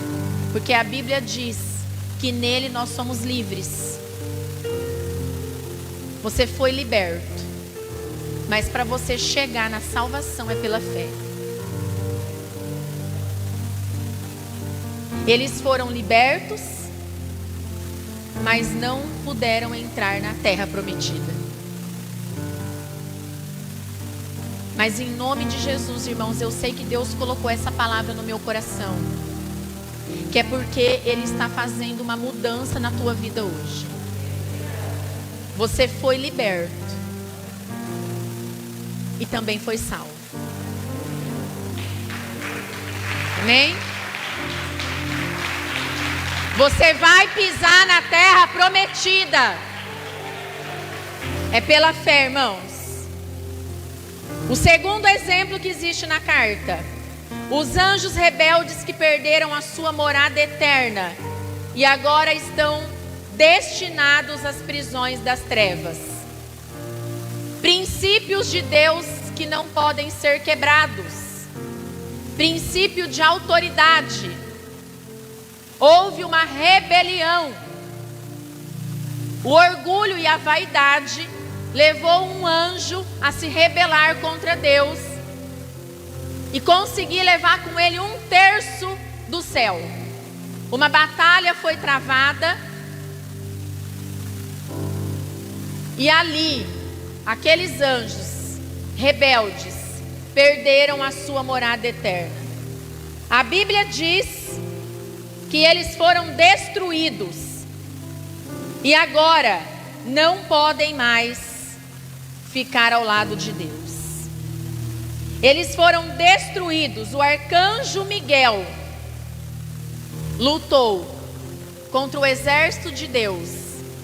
Speaker 2: Porque a Bíblia diz que nele nós somos livres. Você foi liberto, mas para você chegar na salvação é pela fé. Eles foram libertos, mas não puderam entrar na terra prometida. Mas em nome de Jesus, irmãos, eu sei que Deus colocou essa palavra no meu coração, que é porque Ele está fazendo uma mudança na tua vida hoje. Você foi liberto e também foi salvo. Amém? Você vai pisar na terra prometida. É pela fé, irmãos. O segundo exemplo que existe na carta: os anjos rebeldes que perderam a sua morada eterna e agora estão destinados às prisões das trevas. Princípios de Deus que não podem ser quebrados. Princípio de autoridade. Houve uma rebelião. O orgulho e a vaidade levou um anjo a se rebelar contra Deus e conseguir levar com ele 1/3 do céu. Uma batalha foi travada e ali aqueles anjos rebeldes perderam a sua morada eterna. A Bíblia diz que eles foram destruídos e agora não podem mais ficar ao lado de Deus. Eles foram destruídos. O arcanjo Miguel lutou contra o exército de Deus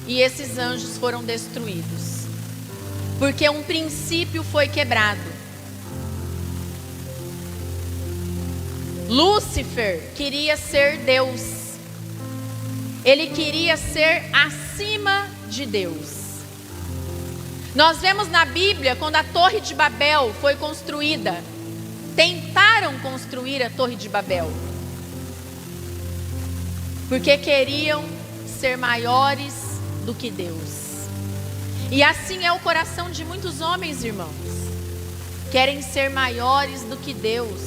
Speaker 2: e esses anjos foram destruídos, porque um princípio foi quebrado. Lúcifer queria ser Deus. Ele queria ser acima de Deus. Nós vemos na Bíblia, quando a Torre de Babel foi construída, tentaram construir a Torre de Babel, porque queriam ser maiores do que Deus. E assim é o coração de muitos homens, irmãos. Querem ser maiores do que Deus.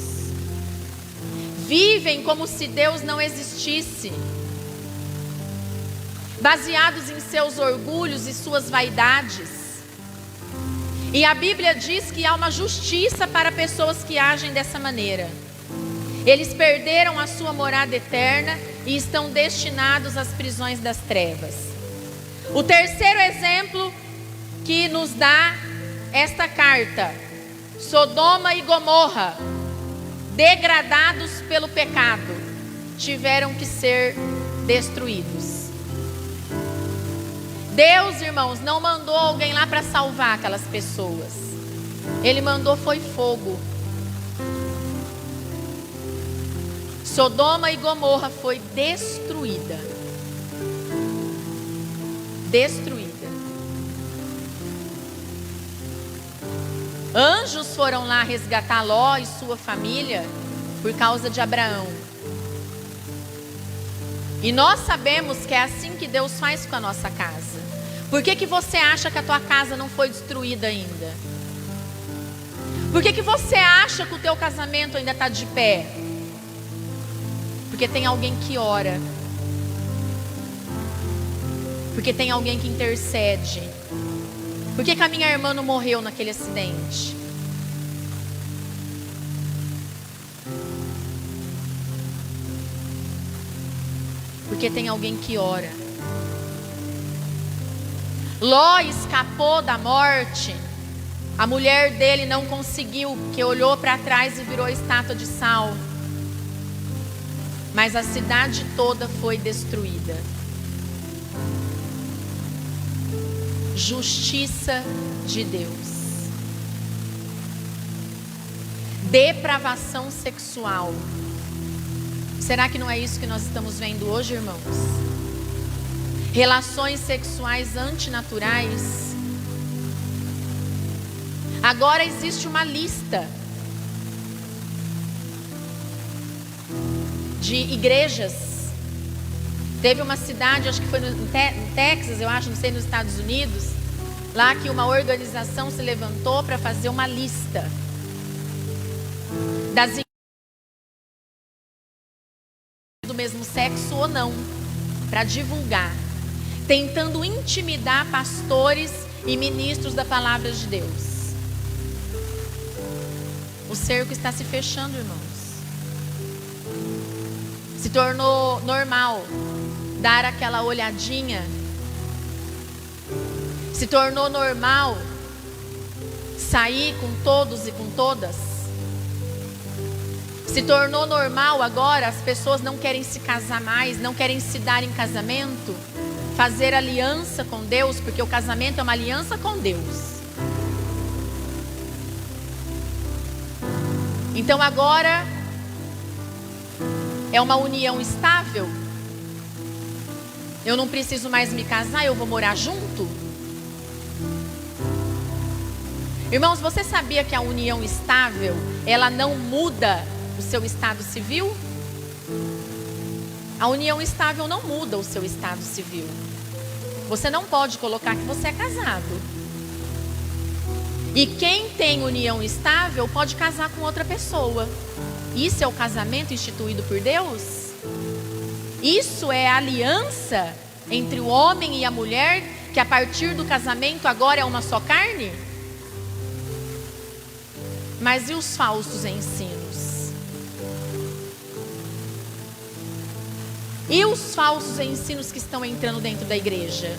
Speaker 2: Vivem como se Deus não existisse, baseados em seus orgulhos e suas vaidades. E a Bíblia diz que há uma justiça para pessoas que agem dessa maneira. Eles perderam a sua morada eterna e estão destinados às prisões das trevas. O terceiro exemplo que nos dá esta carta: Sodoma e Gomorra, degradados pelo pecado, tiveram que ser destruídos. Deus, irmãos, não mandou alguém lá para salvar aquelas pessoas. Ele mandou foi fogo. Sodoma e Gomorra foi destruída. Destruída. Anjos foram lá resgatar Ló e sua família por causa de Abraão. E nós sabemos que é assim que Deus faz com a nossa casa. Por que você acha que a tua casa não foi destruída ainda? Por que você acha que o teu casamento ainda está de pé? Porque tem alguém que ora. Porque tem alguém que intercede. Por que a minha irmã não morreu naquele acidente? Porque tem alguém que ora. Ló escapou da morte. A mulher dele não conseguiu, porque olhou para trás e virou estátua de sal. Mas a cidade toda foi destruída. Justiça de Deus. Depravação sexual. Será que não é isso que nós estamos vendo hoje, irmãos? Relações sexuais antinaturais. Agora existe uma lista de igrejas. Teve uma cidade, acho que foi no Texas, eu acho, não sei, nos Estados Unidos, lá que uma organização se levantou para fazer uma lista das igrejas do mesmo sexo ou não, para divulgar, tentando intimidar pastores e ministros da palavra de Deus. O cerco está se fechando, irmãos. Se tornou normal dar aquela olhadinha. Se tornou normal sair com todos e com todas. Se tornou normal agora, as pessoas não querem se casar mais, não querem se dar em casamento, fazer aliança com Deus, porque o casamento é uma aliança com Deus. Então agora é uma união estável. Eu não preciso mais me casar, eu vou morar junto. Irmãos, você sabia que a união estável, ela não muda o seu estado civil? A união estável não muda o seu estado civil. Você não pode colocar que você é casado. E quem tem união estável pode casar com outra pessoa. Isso é o casamento instituído por Deus? Isso é a aliança entre o homem e a mulher, que a partir do casamento agora é uma só carne? Mas e os falsos ensinos? E os falsos ensinos que estão entrando dentro da igreja?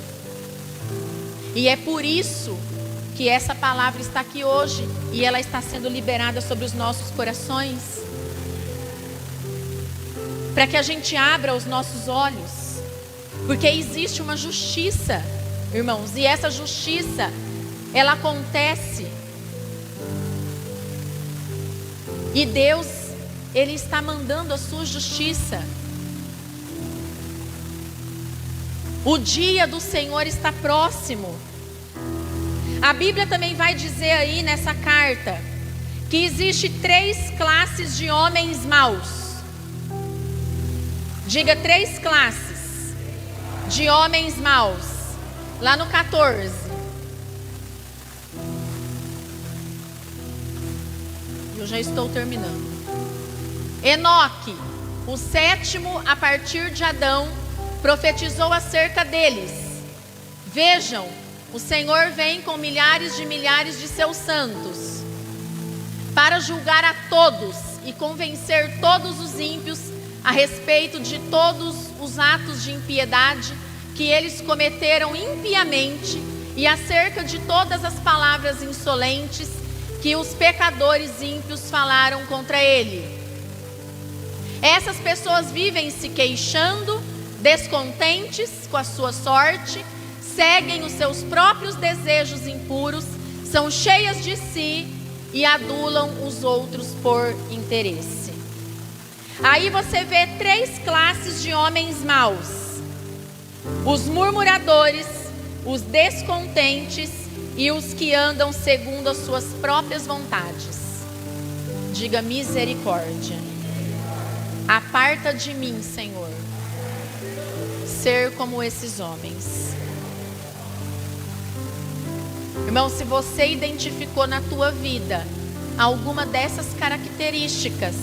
Speaker 2: E é por isso que essa palavra está aqui hoje e ela está sendo liberada sobre os nossos corações, para que a gente abra os nossos olhos, porque existe uma justiça, irmãos, e essa justiça, ela acontece, e Deus, Ele está mandando a sua justiça. O dia do Senhor está próximo. A Bíblia também vai dizer aí nessa carta que existe 3 classes de homens maus. Diga 3 classes de homens maus. Lá no 14. Eu já estou terminando. Enoque, o 7º a partir de Adão, profetizou acerca deles. Vejam, o Senhor vem com milhares de seus santos, para julgar a todos e convencer todos os ímpios a respeito de todos os atos de impiedade que eles cometeram impiamente e acerca de todas as palavras insolentes que os pecadores ímpios falaram contra ele. Essas pessoas vivem se queixando, descontentes com a sua sorte, seguem os seus próprios desejos impuros, são cheias de si e adulam os outros por interesse. Aí você vê 3 classes de homens maus: os murmuradores, os descontentes e os que andam segundo as suas próprias vontades. Diga misericórdia. Aparta de mim, Senhor, ser como esses homens. Irmão, se você identificou na tua vida alguma dessas características,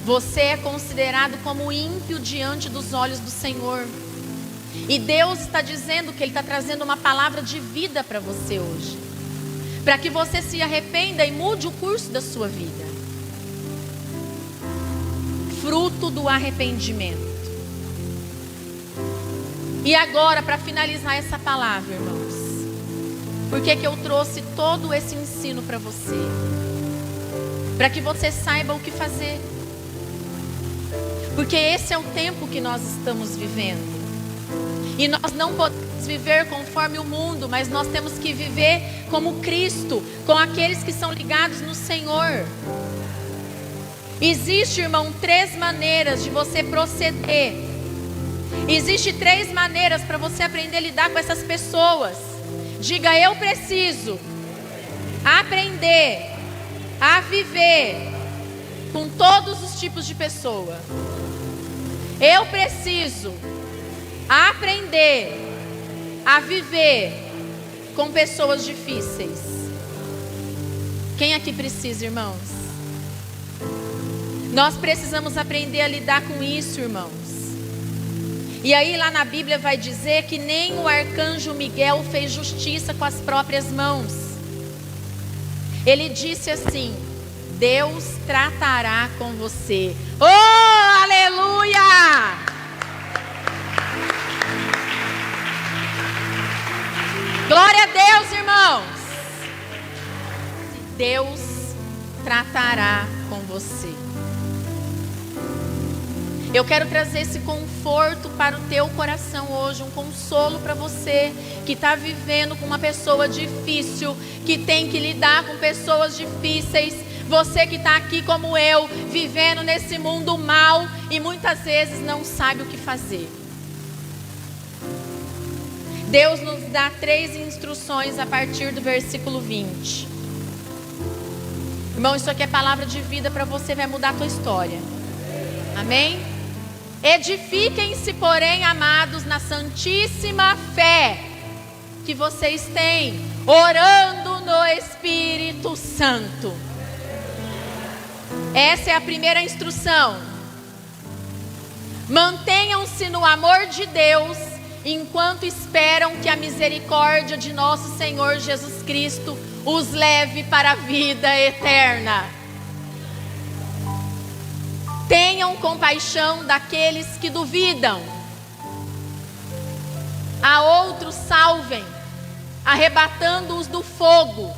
Speaker 2: você é considerado como ímpio diante dos olhos do Senhor. E Deus está dizendo que Ele está trazendo uma palavra de vida para você hoje, para que você se arrependa e mude o curso da sua vida. Fruto do arrependimento. E agora, para finalizar essa palavra, irmãos, por que eu trouxe todo esse ensino para você? Para que você saiba o que fazer. Porque esse é o tempo que nós estamos vivendo. E nós não podemos viver conforme o mundo, mas nós temos que viver como Cristo, com aqueles que são ligados no Senhor. Existe, irmão, 3 maneiras de você proceder. Existe 3 maneiras para você aprender a lidar com essas pessoas. Diga: eu preciso aprender a viver com todos os tipos de pessoa. Eu preciso aprender a viver com pessoas difíceis. Quem aqui precisa, irmãos? Nós precisamos aprender a lidar com isso, irmãos. E aí lá na Bíblia vai dizer que nem o arcanjo Miguel fez justiça com as próprias mãos. Ele disse assim: Deus tratará com você. Oh, aleluia! Glória a Deus, irmãos. Deus tratará com você. Eu quero trazer esse conforto para o teu coração hoje, um consolo para você que está vivendo com uma pessoa difícil, que tem que lidar com pessoas difíceis. Você que está aqui como eu, vivendo nesse mundo mal e muitas vezes não sabe o que fazer. Deus nos dá 3 instruções a partir do versículo 20. Irmão, isso aqui é palavra de vida para você, vai mudar a tua história. Amém? Edifiquem-se, porém, amados, na santíssima fé que vocês têm, orando no Espírito Santo. Essa é a primeira instrução. Mantenham-se no amor de Deus, enquanto esperam que a misericórdia de nosso Senhor Jesus Cristo os leve para a vida eterna. Tenham compaixão daqueles que duvidam. A outros salvem, arrebatando-os do fogo.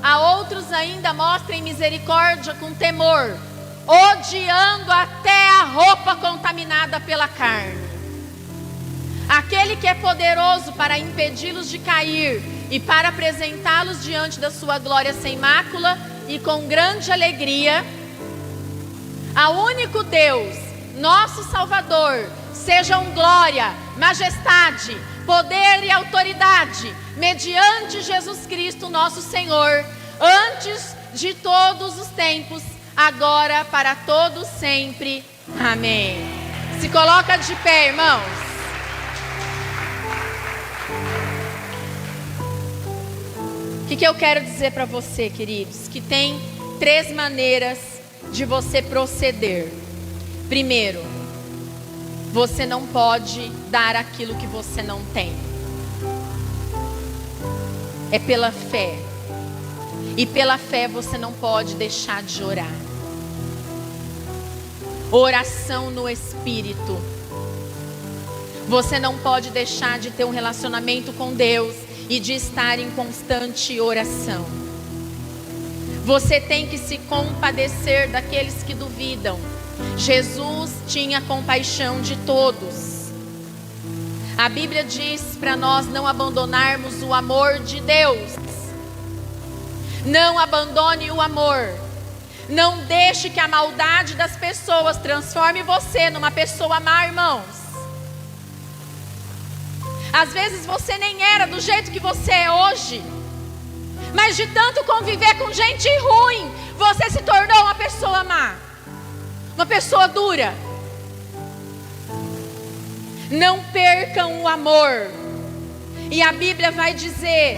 Speaker 2: A outros ainda mostrem misericórdia com temor, odiando até a roupa contaminada pela carne. Aquele que é poderoso para impedi-los de cair e para apresentá-los diante da sua glória sem mácula e com grande alegria. Ao único Deus, nosso Salvador, sejam glória, majestade, poder e autoridade, mediante Jesus Cristo nosso Senhor, antes de todos os tempos, agora para todos sempre. Amém. Se coloca de pé, irmãos. O que eu quero dizer para você, queridos? Que tem 3 maneiras de você proceder. Primeiro, você não pode dar aquilo que você não tem. É pela fé. E pela fé você não pode deixar de orar. Oração no Espírito. Você não pode deixar de ter um relacionamento com Deus e de estar em constante oração. Você tem que se compadecer daqueles que duvidam. Jesus tinha compaixão de todos. A Bíblia diz para nós não abandonarmos o amor de Deus. Não abandone o amor. Não deixe que a maldade das pessoas transforme você numa pessoa má, irmãos. Às vezes você nem era do jeito que você é hoje, mas de tanto conviver com gente ruim, você se tornou uma pessoa má, uma pessoa dura. Não percam o amor. E a Bíblia vai dizer: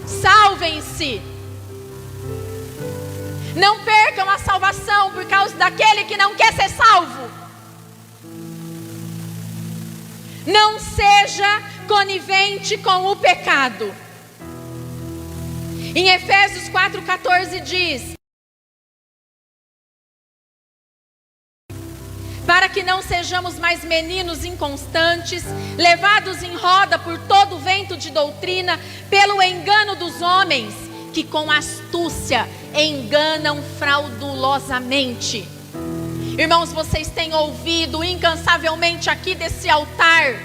Speaker 2: salvem-se. Não percam a salvação por causa daquele que não quer ser salvo. Não seja conivente com o pecado. Em Efésios 4,14 diz: para que não sejamos mais meninos inconstantes, levados em roda por todo o vento de doutrina, pelo engano dos homens, que com astúcia enganam fraudulosamente. Irmãos, vocês têm ouvido incansavelmente aqui desse altar.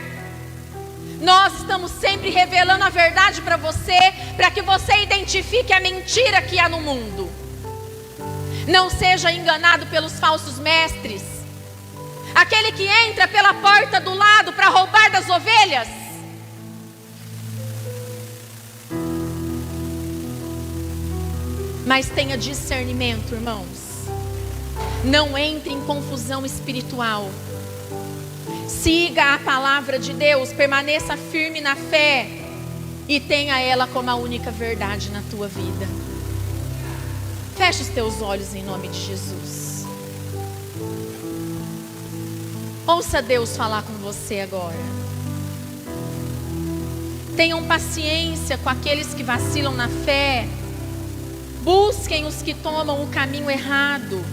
Speaker 2: Nós estamos sempre revelando a verdade para você, para que você identifique a mentira que há no mundo. Não seja enganado pelos falsos mestres. Aquele que entra pela porta do lado para roubar das ovelhas. Mas tenha discernimento, irmãos. Não entre em confusão espiritual. Siga a palavra de Deus, permaneça firme na fé e tenha ela como a única verdade na tua vida. Feche os teus olhos em nome de Jesus. Ouça Deus falar com você agora. Tenham paciência com aqueles que vacilam na fé. Busquem os que tomam o caminho errado.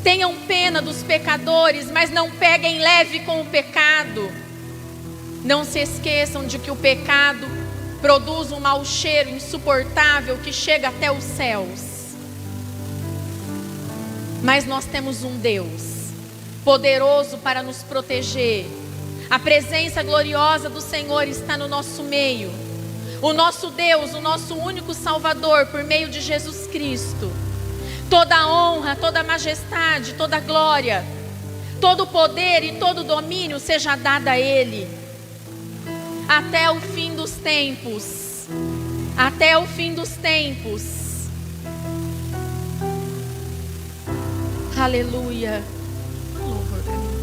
Speaker 2: Tenham pena dos pecadores, mas não peguem leve com o pecado. Não se esqueçam de que o pecado produz um mau cheiro insuportável que chega até os céus. Mas nós temos um Deus poderoso para nos proteger. A presença gloriosa do Senhor está no nosso meio. O nosso Deus, o nosso único Salvador, por meio de Jesus Cristo. Toda a honra, toda a majestade, toda a glória, todo o poder e todo o domínio seja dado a Ele. Até o fim dos tempos. Até o fim dos tempos. Aleluia. Louvor para mim.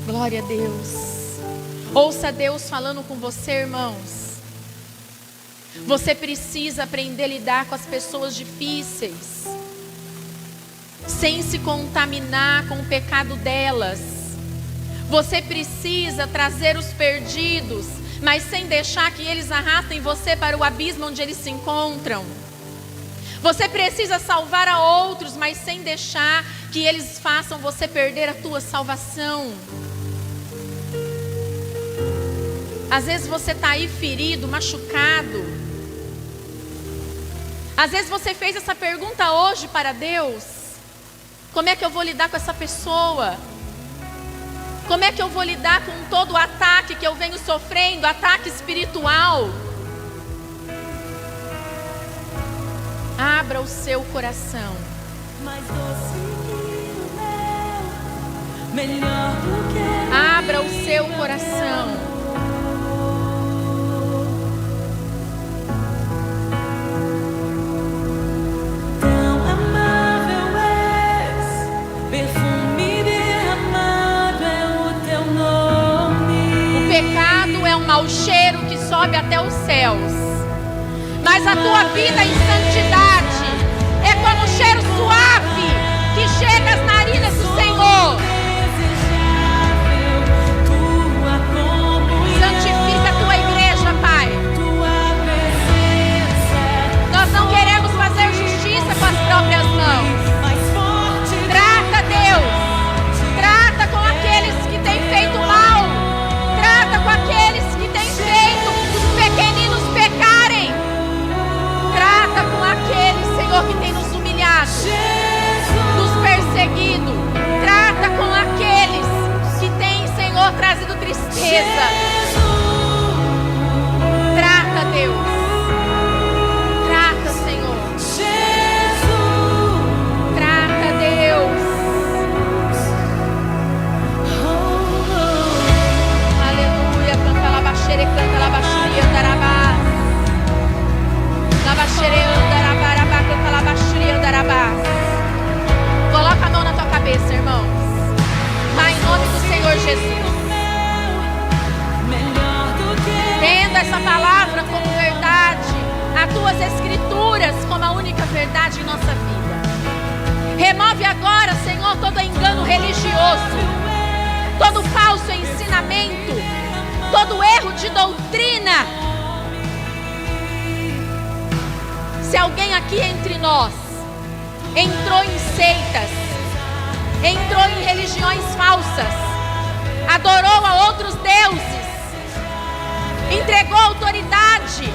Speaker 2: Glória a Deus. Ouça Deus falando com você, irmãos. Você precisa aprender a lidar com as pessoas difíceis, sem se contaminar com o pecado delas. Você precisa trazer os perdidos, mas sem deixar que eles arrastem você para o abismo onde eles se encontram. Você precisa salvar a outros, mas sem deixar que eles façam você perder a tua salvação. Às vezes você está aí ferido, machucado. Às vezes você fez essa pergunta hoje para Deus: como é que eu vou lidar com essa pessoa? Como é que eu vou lidar com todo o ataque que eu venho sofrendo, ataque espiritual? Abra o seu coração. Abra o seu coração. ao cheiro que sobe até os céus. Mas a tua vida em santidade é como um cheiro suave que chega às narinas do Senhor. Santifica a tua igreja, Pai. Nós não queremos fazer justiça com as próprias mãos. Trata, Deus. Trata com aqueles que têm feito mal. Trata com aqueles que têm feito os pequeninos pecarem. Trata com aqueles, Senhor, que tem nos humilhado, nos perseguido. Trata com aqueles que têm, Senhor, trazido tristeza. Trata, Deus. Trata, Senhor. Trata, Deus. Aleluia. Canta labaxere, canta labaxere, andarabá. Labaxere, andarabá, canta labaxere, andarabá. Coloca a mão na tua cabeça, irmãos. Pai, em nome do Senhor Jesus. Tendo essa palavra como verdade, as tuas escrituras como a única verdade em nossa vida. Remove agora, Senhor, todo engano religioso, todo falso ensinamento, todo erro de doutrina. Se alguém aqui entre nós entrou em seitas, entrou em religiões falsas, adorou a outros deuses, entregou a autoridade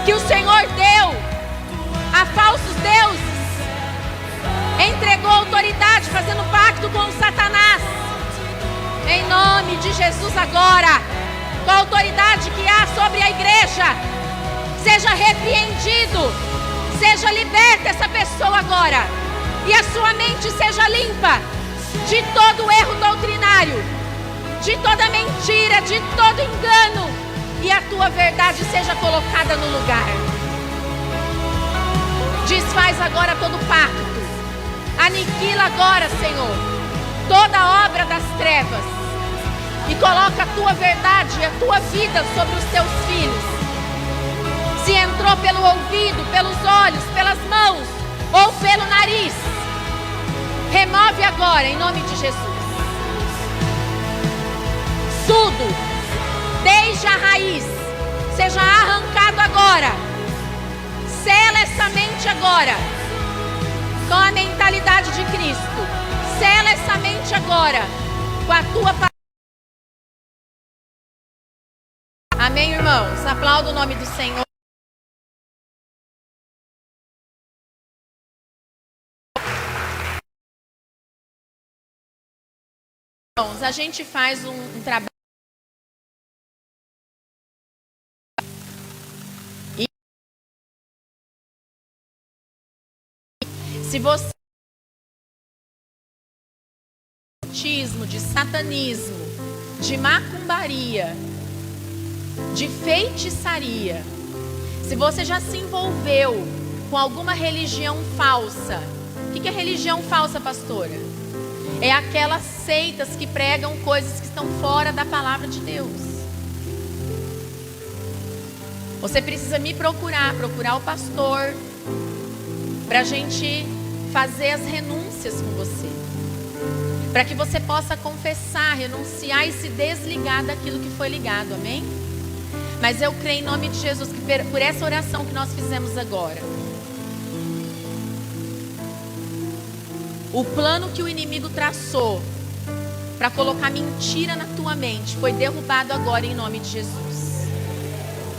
Speaker 2: que o Senhor deu a falsos deuses, entregou a autoridade fazendo pacto com o Satanás, em nome de Jesus agora, com a autoridade que há sobre a igreja, seja repreendido, seja liberta essa pessoa agora, e a sua mente seja limpa de todo erro doutrinário, de toda mentira, de todo engano, e a tua verdade seja colocada no lugar. Desfaz agora todo pacto, aniquila agora, Senhor, toda obra das trevas, e coloca a tua verdade e a tua vida sobre os teus filhos. Se entrou pelo ouvido, pelos olhos, pelas mãos ou pelo nariz, remove agora em nome de Jesus. Tudo, desde a raiz, seja arrancado agora. Sela essa mente agora com a mentalidade de Cristo. Sela essa mente agora com a tua palavra. Amém, irmãos? Aplauda o nome do Senhor. Irmãos, a gente faz um trabalho. Se você de satanismo, de macumbaria, de feitiçaria, se você já se envolveu com alguma religião falsa, o que é religião falsa, pastora? É aquelas seitas que pregam coisas que estão fora da palavra de Deus. Você precisa me procurar o pastor, para a gente fazer as renúncias com você, para que você possa confessar, renunciar e se desligar daquilo que foi ligado, amém? Mas eu creio em nome de Jesus que por essa oração que nós fizemos agora, o plano que o inimigo traçou para colocar mentira na tua mente foi derrubado agora em nome de Jesus.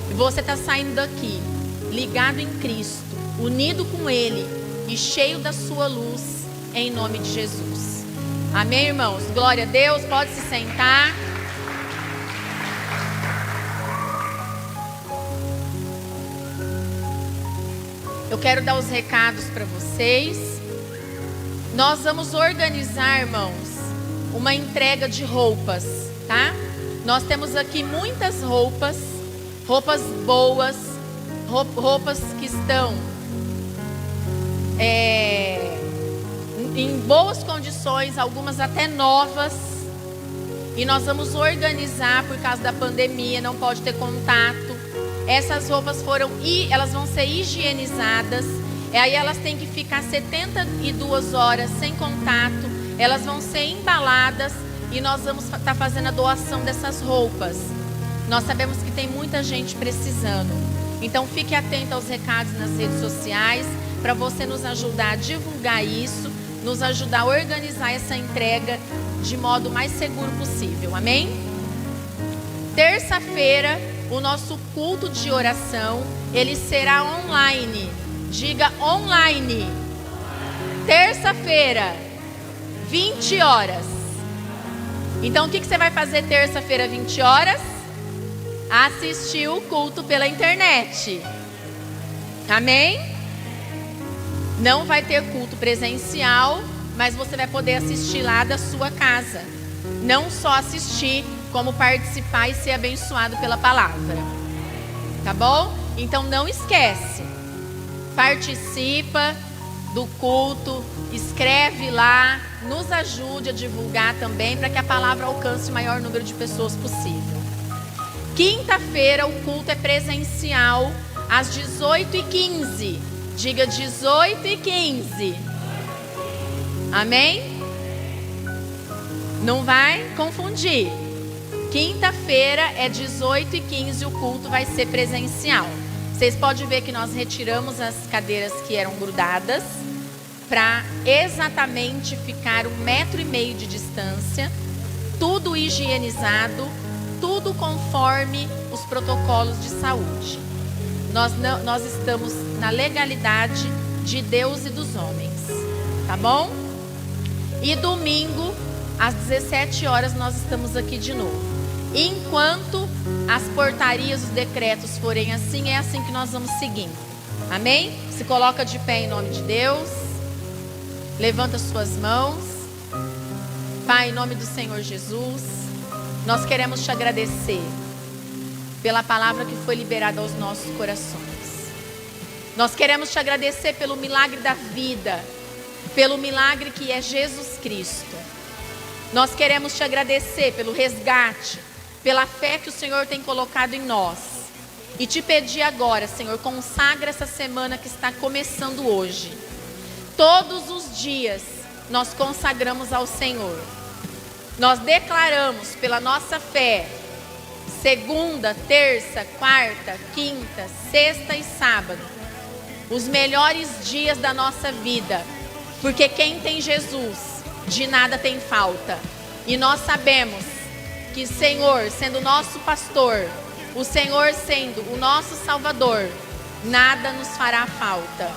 Speaker 2: E você está saindo daqui ligado em Cristo, unido com Ele e cheio da sua luz, em nome de Jesus. Amém, irmãos? Glória a Deus, pode se sentar. Eu quero dar os recados para vocês. Nós vamos organizar, irmãos, uma entrega de roupas, tá? Nós temos aqui muitas roupas boas, roupas que estão em boas condições, algumas até novas. E nós vamos organizar, por causa da pandemia, não pode ter contato. Essas roupas elas vão ser higienizadas. E aí elas têm que ficar 72 horas sem contato. Elas vão ser embaladas e nós vamos estar fazendo a doação dessas roupas. Nós sabemos que tem muita gente precisando. Então fique atento aos recados nas redes sociais para você nos ajudar a divulgar isso, nos ajudar a organizar essa entrega de modo mais seguro possível. Amém? Terça-feira, o nosso culto de oração, ele será online. Diga online. Terça-feira, 20 horas. Então o que você vai fazer terça-feira, 20 horas? Assistir o culto pela internet. Amém? Não vai ter culto presencial, mas você vai poder assistir lá da sua casa. Não só assistir, como participar e ser abençoado pela palavra. Tá bom? Então não esquece. Participa do culto, escreve lá, nos ajude a divulgar também para que a palavra alcance o maior número de pessoas possível. Quinta-feira o culto é presencial às 18h15. Diga 18h15. Amém? Não vai confundir. Quinta-feira é 18h15, o culto vai ser presencial. Vocês podem ver que nós retiramos as cadeiras que eram grudadas para exatamente ficar 1,5 metro de distância, tudo higienizado, tudo conforme os protocolos de saúde. Nós estamos na legalidade de Deus e dos homens, tá bom? E domingo, às 17 horas, nós estamos aqui de novo. Enquanto as portarias, os decretos forem assim, é assim que nós vamos seguindo. Amém? Se coloca de pé em nome de Deus. Levanta suas mãos. Pai, em nome do Senhor Jesus, nós queremos te agradecer pela palavra que foi liberada aos nossos corações. Nós queremos te agradecer pelo milagre da vida, pelo milagre que é Jesus Cristo. Nós queremos te agradecer pelo resgate, pela fé que o Senhor tem colocado em nós. E te pedir agora, Senhor, consagra essa semana que está começando hoje. Todos os dias nós consagramos ao Senhor. Nós declaramos pela nossa fé, segunda, terça, quarta, quinta, sexta e sábado, os melhores dias da nossa vida. Porque quem tem Jesus, de nada tem falta. E nós sabemos que o Senhor, sendo o nosso pastor, o Senhor sendo o nosso Salvador, nada nos fará falta.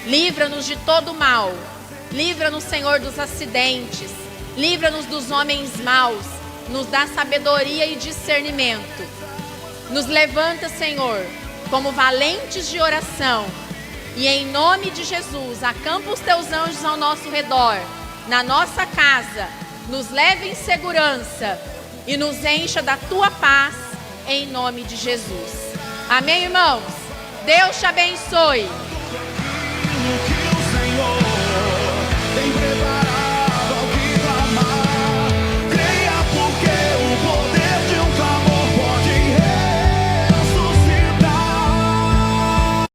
Speaker 2: Livra-nos de todo mal. Livra-nos, Senhor, dos acidentes. Livra-nos dos homens maus. Nos dá sabedoria e discernimento. Nos levanta, Senhor, como valentes de oração. E em nome de Jesus, acampa os teus anjos ao nosso redor, na nossa casa. Nos leve em segurança e nos encha da tua paz, em nome de Jesus. Amém, irmãos? Deus te abençoe.